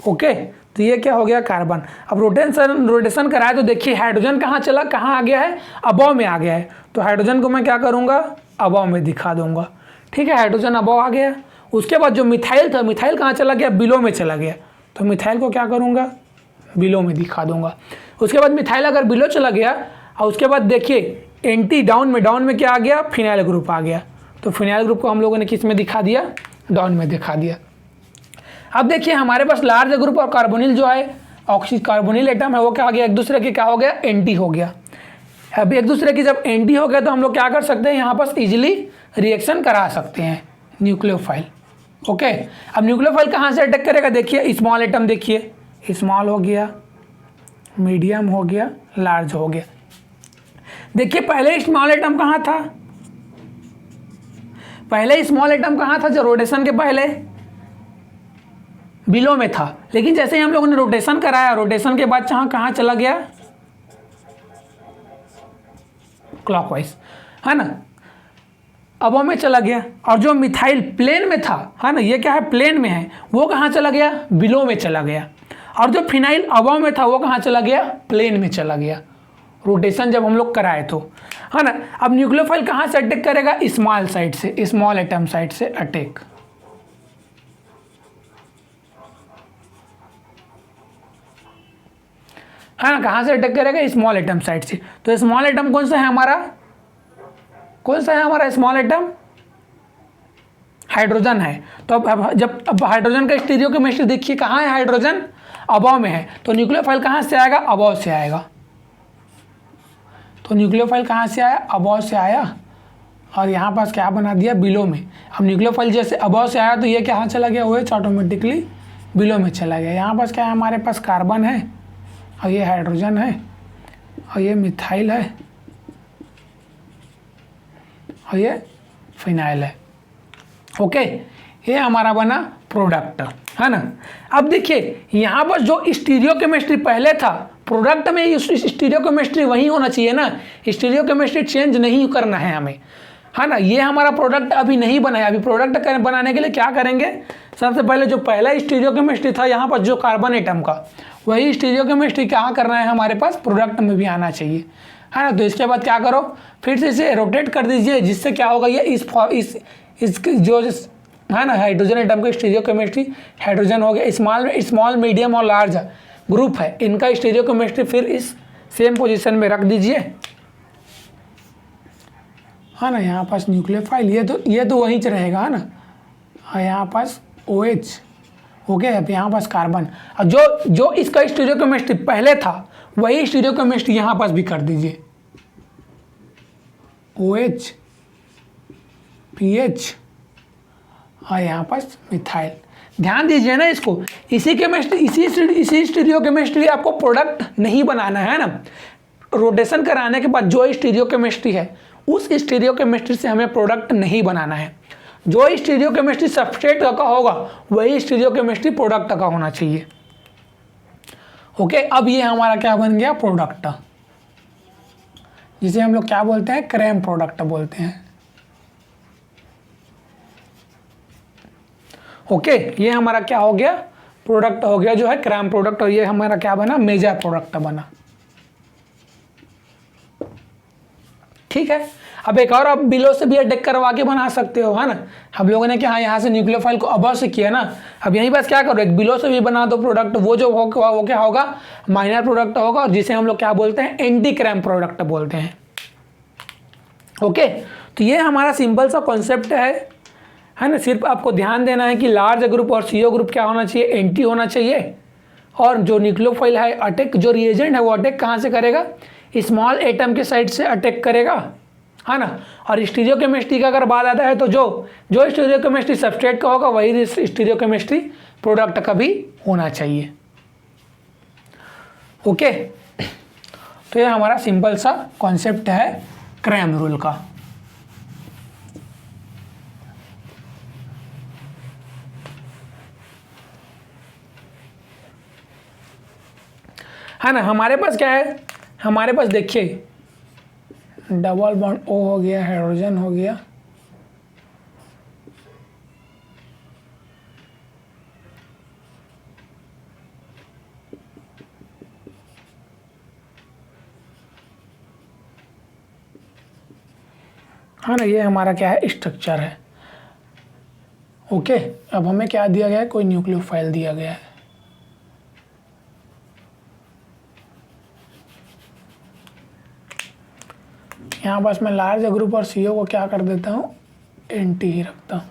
ओके, तो ये क्या हो गया? कार्बन। अब रोटेशन कराया तो देखिए हाइड्रोजन कहाँ चला? कहाँ आ गया है? अबव में आ गया है। तो हाइड्रोजन को मैं क्या करूँगा? अबव में दिखा दूंगा, ठीक है। हाइड्रोजन अबव आ गया। उसके बाद जो मिथाइल था, मिथाइल कहाँ चला गया? बिलो में चला गया। तो मिथाइल को क्या करूँगा? बिलो में दिखा दूंगा। उसके बाद मिथाइल अगर बिलो चला गया और उसके बाद देखिए एंटी डाउन में क्या आ गया? फिनाइल ग्रुप आ गया। तो फिनाइल ग्रुप को हम लोगों ने किस में दिखा दिया? डाउन में दिखा दिया। अब देखिए हमारे पास लार्ज ग्रुप और कार्बोनिल जो है कार्बोनिल एटम है वो क्या आ गया? एक दूसरे के क्या हो गया? एंटी हो गया। अब एक दूसरे की जब एंटी हो गए तो हम लोग क्या कर सकते हैं, यहाँ पर इजीली रिएक्शन करा सकते हैं न्यूक्लियोफाइल। ओके, अब न्यूक्लियोफाइल कहाँ से अटैक करेगा, देखिए स्मॉल एटम, देखिए स्मॉल हो गया, मीडियम हो गया, लार्ज हो गया। देखिए पहले स्मॉल एटम कहाँ था, पहले स्मॉल एटम कहाँ था, जो रोटेशन के पहले बिलो में था, लेकिन जैसे ही हम लोगों ने रोटेशन कराया, रोटेशन के बाद कहाँ चला गया, क्लॉकवाइज, है ना, अबो में चला गया। और जो मिथाइल प्लेन में था, है ना, ये क्या है, प्लेन में है, वो कहाँ चला गया, बिलो में चला गया। और जो फिनाइल अबो में था वो कहाँ चला गया, प्लेन में चला गया, रोटेशन जब हम लोग कराए तो, है ना। अब न्यूक्लियोफाइल कहाँ से अटैक करेगा, स्मॉल साइड से, स्मॉल एटम साइड से अटैक। है ना, कहाँ से अटैक करेगा, स्मॉल एटम साइड से। तो स्मॉल एटम कौन सा है हमारा, कौन सा है हमारा स्मॉल एटम, हाइड्रोजन है। तो अब हाइड्रोजन का स्टीरियो केमिस्ट्री देखिए, कहाँ है हाइड्रोजन, अबव में है, तो न्यूक्लियोफाइल कहाँ से आएगा, अबव से आएगा। तो न्यूक्लियोफाइल कहाँ से आया, अबव से आया, और यहाँ पास क्या बना दिया, बिलो में। अब न्यूक्लियोफाइल जैसे अबव से आया तो ये कहाँ चला गया, वो ऑटोमेटिकली बिलो में चला गया। यहाँ पास क्या है, हमारे पास कार्बन है, और ये हाइड्रोजन है, और ये मिथाइल है, और ये फिनाइल है। ओके, ये हमारा बना प्रोडक्ट, है ना। अब देखिए यहाँ पर जो स्टीरियो केमिस्ट्री पहले था, प्रोडक्ट में स्टीरियो केमिस्ट्री वही होना चाहिए ना, स्टीरियो केमिस्ट्री चेंज नहीं करना है हमें, है ना। ये हमारा प्रोडक्ट अभी नहीं बना है। अभी प्रोडक्ट बनाने के लिए क्या करेंगे, सबसे पहले जो पहला स्टीरियो केमिस्ट्री था यहाँ पर जो कार्बन एटम का, वही स्टीरियो केमिस्ट्री क्या करना है हमारे पास, प्रोडक्ट में भी आना चाहिए, है ना। तो इसके बाद क्या करो, फिर से इसे रोटेट कर दीजिए, जिससे क्या होगा, ये इसकी जो है ना हाइड्रोजन एटम का स्टीरियो केमिस्ट्री, हाइड्रोजन हो गया, स्मॉल मीडियम और लार्ज ग्रुप है, इनका स्टीरियो केमिस्ट्री फिर इस सेम पोजीशन में रख दीजिए, है ना। यहाँ पास न्यूक्लियोफाइल, ये तो वहीं रहेगा, है ना। और यहाँ पास OH हो गया, अब यहाँ पास कार्बन, और जो इसका स्टीरियो केमिस्ट्री पहले था वही स्टीरियो केमिस्ट्री यहाँ पास भी कर दीजिए, OH PH, और यहाँ पास मिथाइल। ध्यान दीजिए ना इसको, इसी केमिस्ट्री इसी स्टीरियो केमिस्ट्री आपको प्रोडक्ट नहीं बनाना है ना। रोटेशन कराने के बाद जो स्टीरियो केमिस्ट्री है, उस स्टीरियो केमिस्ट्री से हमें प्रोडक्ट नहीं बनाना है। जो स्टीरियो केमिस्ट्री सबस्ट्रेट का होगा वही स्टीरियो केमिस्ट्री प्रोडक्ट का होना चाहिए। ओके, अब ये हमारा क्या बन गया, प्रोडक्ट, जिसे हम लोग क्या बोलते हैं, क्रैम प्रोडक्ट बोलते हैं। ओके, ये हमारा क्या हो गया, प्रोडक्ट हो गया जो है क्रैम प्रोडक्ट, और ये हमारा क्या बना, मेजर प्रोडक्ट बना। ठीक है, अब एक और आप बिलो से भी अटैक करवा के बना सकते हो, है ना। हम लोगों ने क्या यहाँ से न्यूक्लियोफाइल को अबव से किया ना, अब यहीं पास क्या करो, एक बिलो से भी बना दो प्रोडक्ट, वो जो होगा वो क्या होगा, माइनर प्रोडक्ट होगा, और जिसे हम लोग क्या बोलते हैं, एंटी क्रैम प्रोडक्ट बोलते हैं। ओके, तो ये हमारा सिंपल सा कॉन्सेप्ट है ना। सिर्फ आपको ध्यान देना है कि लार्ज ग्रुप और CO ग्रुप क्या होना चाहिए, एंटी होना चाहिए, और जो न्यूक्लियोफाइल है अटैक, जो रिएजेंट है वो अटैक कहाँ से करेगा, स्मॉल एटम के साइड से अटैक करेगा, है ना। और स्टीरियो केमिस्ट्री का अगर बात आता है तो जो स्टीरियो केमिस्ट्री सबस्ट्रेट का होगा वही स्टीरियो केमिस्ट्री प्रोडक्ट का भी होना चाहिए। ओके, तो ये हमारा सिंपल सा कॉन्सेप्ट है क्रैम रूल का। है ना, हमारे पास क्या है, हमारे पास देखिए डबल बॉन्ड O हो गया, हाइड्रोजन हो गया, है ना। ये हमारा क्या है, स्ट्रक्चर है। ओके, अब हमें क्या दिया गया है, कोई न्यूक्लियोफाइल दिया गया है। यहाँ पास मैं लार्ज ग्रुप और CO को क्या कर देता हूँ, एंटी ही रखता हूँ।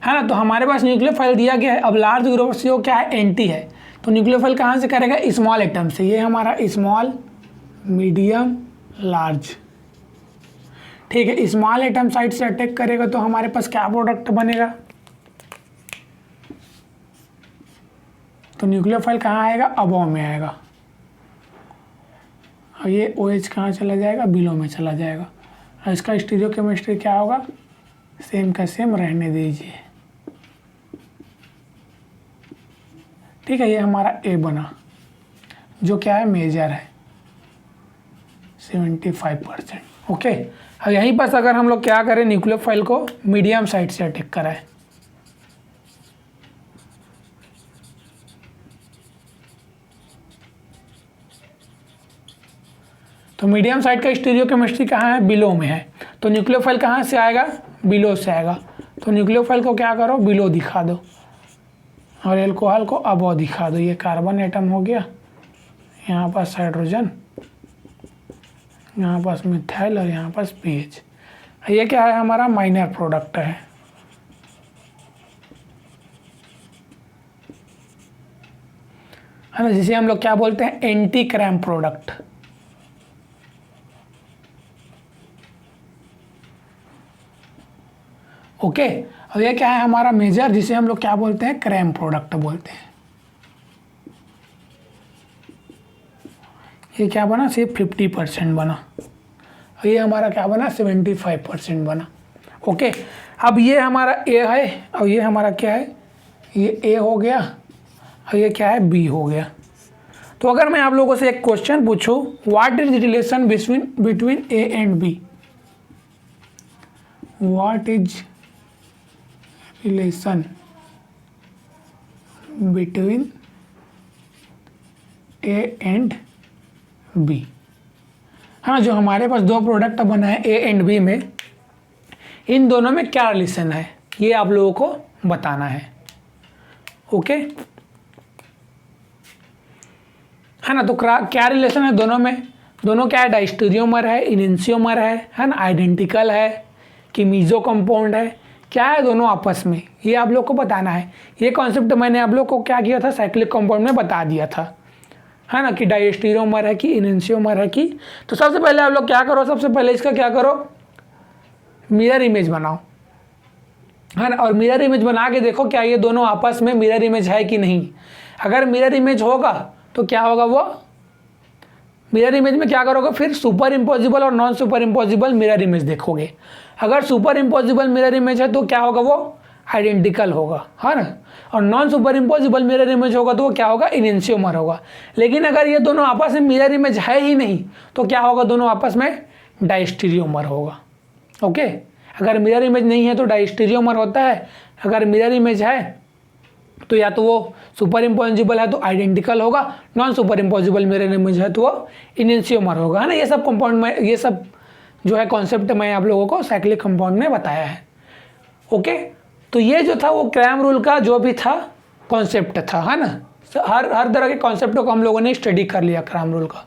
है ना। तो हमारे पास न्यूक्लियोफाइल दिया गया है। अब लार्ज ग्रुप ऑफ CO क्या है, एंटी है, तो न्यूक्लियोफाइल कहाँ से करेगा, स्मॉल एटम से। ये हमारा स्मॉल, मीडियम, लार्ज, ठीक है। स्मॉल एटम साइड से अटैक करेगा तो हमारे पास क्या प्रोडक्ट बनेगा, तो न्यूक्लियोफाइल कहाँ आएगा, अबव में आएगा, और ये OH कहाँ चला जाएगा, बिलो में चला जाएगा। और इसका स्टीरियोकेमिस्ट्री क्या होगा, सेम का सेम रहने दीजिए, ठीक है। ये हमारा A बना, जो क्या है, मेजर है, 75%, ओके। अब यहीं पर अगर हम लोग क्या करें, न्यूक्लियोफाइल को मीडियम साइड से अटैक कराएं, तो मीडियम साइड का स्टीरियोकेमिस्ट्री कहाँ है, बिलो में है, तो न्यूक्लियोफाइल कहाँ से आएगा, बिलो से आएगा। तो न्यूक्लियोफाइल को क्या करो, बिलो दिखा दो, और एल्कोहल को अबव दिखा दो। ये कार्बन एटम हो गया, यहाँ पास हाइड्रोजन, यहाँ पास मिथाइल, और यहाँ पास PH। ये क्या है, हमारा माइनर प्रोडक्ट है ना, जिसे हम लोग क्या बोलते हैं, एंटी क्रैम प्रोडक्ट। ओके। और ये क्या है, हमारा मेजर, जिसे हम लोग क्या बोलते हैं, क्रैम प्रोडक्ट बोलते हैं। ये क्या बना, सिर्फ 50% बना, और ये हमारा क्या बना, 75% बना। ओके। अब ये हमारा A है, और ये हमारा क्या है, ये A हो गया, और ये क्या है, B हो गया। तो अगर मैं आप लोगों से एक क्वेश्चन पूछूं, what is relation between A and B, what is relation between A and B, हाँ, जो हमारे पास दो प्रोडक्ट बना है A एंड B में, इन दोनों में क्या रिलेशन है, ये आप लोगों को बताना है। ओके, है ना। तो क्या रिलेशन है दोनों में, दोनों क्या है, डाइस्टेरियोमर है, इनेंशियोमर है ना, आइडेंटिकल है कि मीजो कंपाउंड है, क्या है दोनों आपस में, ये आप लोग को बताना है। ये कॉन्सेप्ट मैंने आप लोग को क्या किया था, साइक्लिक कंपाउंड में बता दिया था, है ना, कि डाइस्टेरियोमर है कि इनेंशियोमर है कि। तो सबसे पहले आप लोग क्या करो, सबसे पहले इसका क्या करो, मिरर इमेज बनाओ, है ना, और मिरर इमेज बना के देखो क्या ये दोनों आपस में मिरर इमेज है कि नहीं। अगर मिरर इमेज होगा तो क्या होगा, वो मिरर इमेज में क्या करोगे, फिर सुपर इम्पॉसिबल और non super impossible mirror image देखोगे। अगर सुपर इम्पॉसिबल मिरर इमेज है तो क्या होगा, वो आइडेंटिकल होगा, है ना, और non super impossible mirror image होगा तो वो क्या होगा, इनेंशियोमर होगा। लेकिन अगर ये दोनों आपस में मिरर इमेज है ही नहीं तो क्या होगा, दोनों आपस में डाइस्टेरियोमर होगा। ओके, अगर मिरर इमेज नहीं है तो डाइस्टेरियोमर होता है, अगर मिरर इमेज है तो या तो वो सुपर इम्पॉसिबल है तो आइडेंटिकल होगा, non super impossible mirror image है तो वो इनेंशियोमर होगा, है ना। ये सब कंपाउंड में, ये सब जो है कॉन्सेप्ट मैं आप लोगों को साइक्लिक कंपाउंड में बताया है। ओके, तो ये जो था वो क्रैम रूल का जो भी था कॉन्सेप्ट था, है ना। हर तरह के कॉन्सेप्टों को हम लोगों ने स्टडी कर लिया क्रैम रूल का।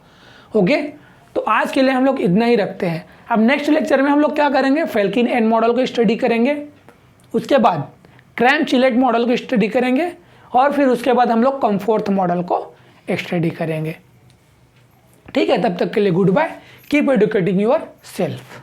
ओके, तो आज के लिए हम लोग इतना ही रखते हैं। अब नेक्स्ट लेक्चर में हम लोग क्या करेंगे, फेल्किन एन मॉडल को स्टडी करेंगे, उसके बाद क्रैम चिलेट मॉडल को स्टडी करेंगे, और फिर उसके बाद हम लोग कम्फोर्थ मॉडल को स्टडी करेंगे। ठीक है, तब तक के लिए good bye, keep educating your self.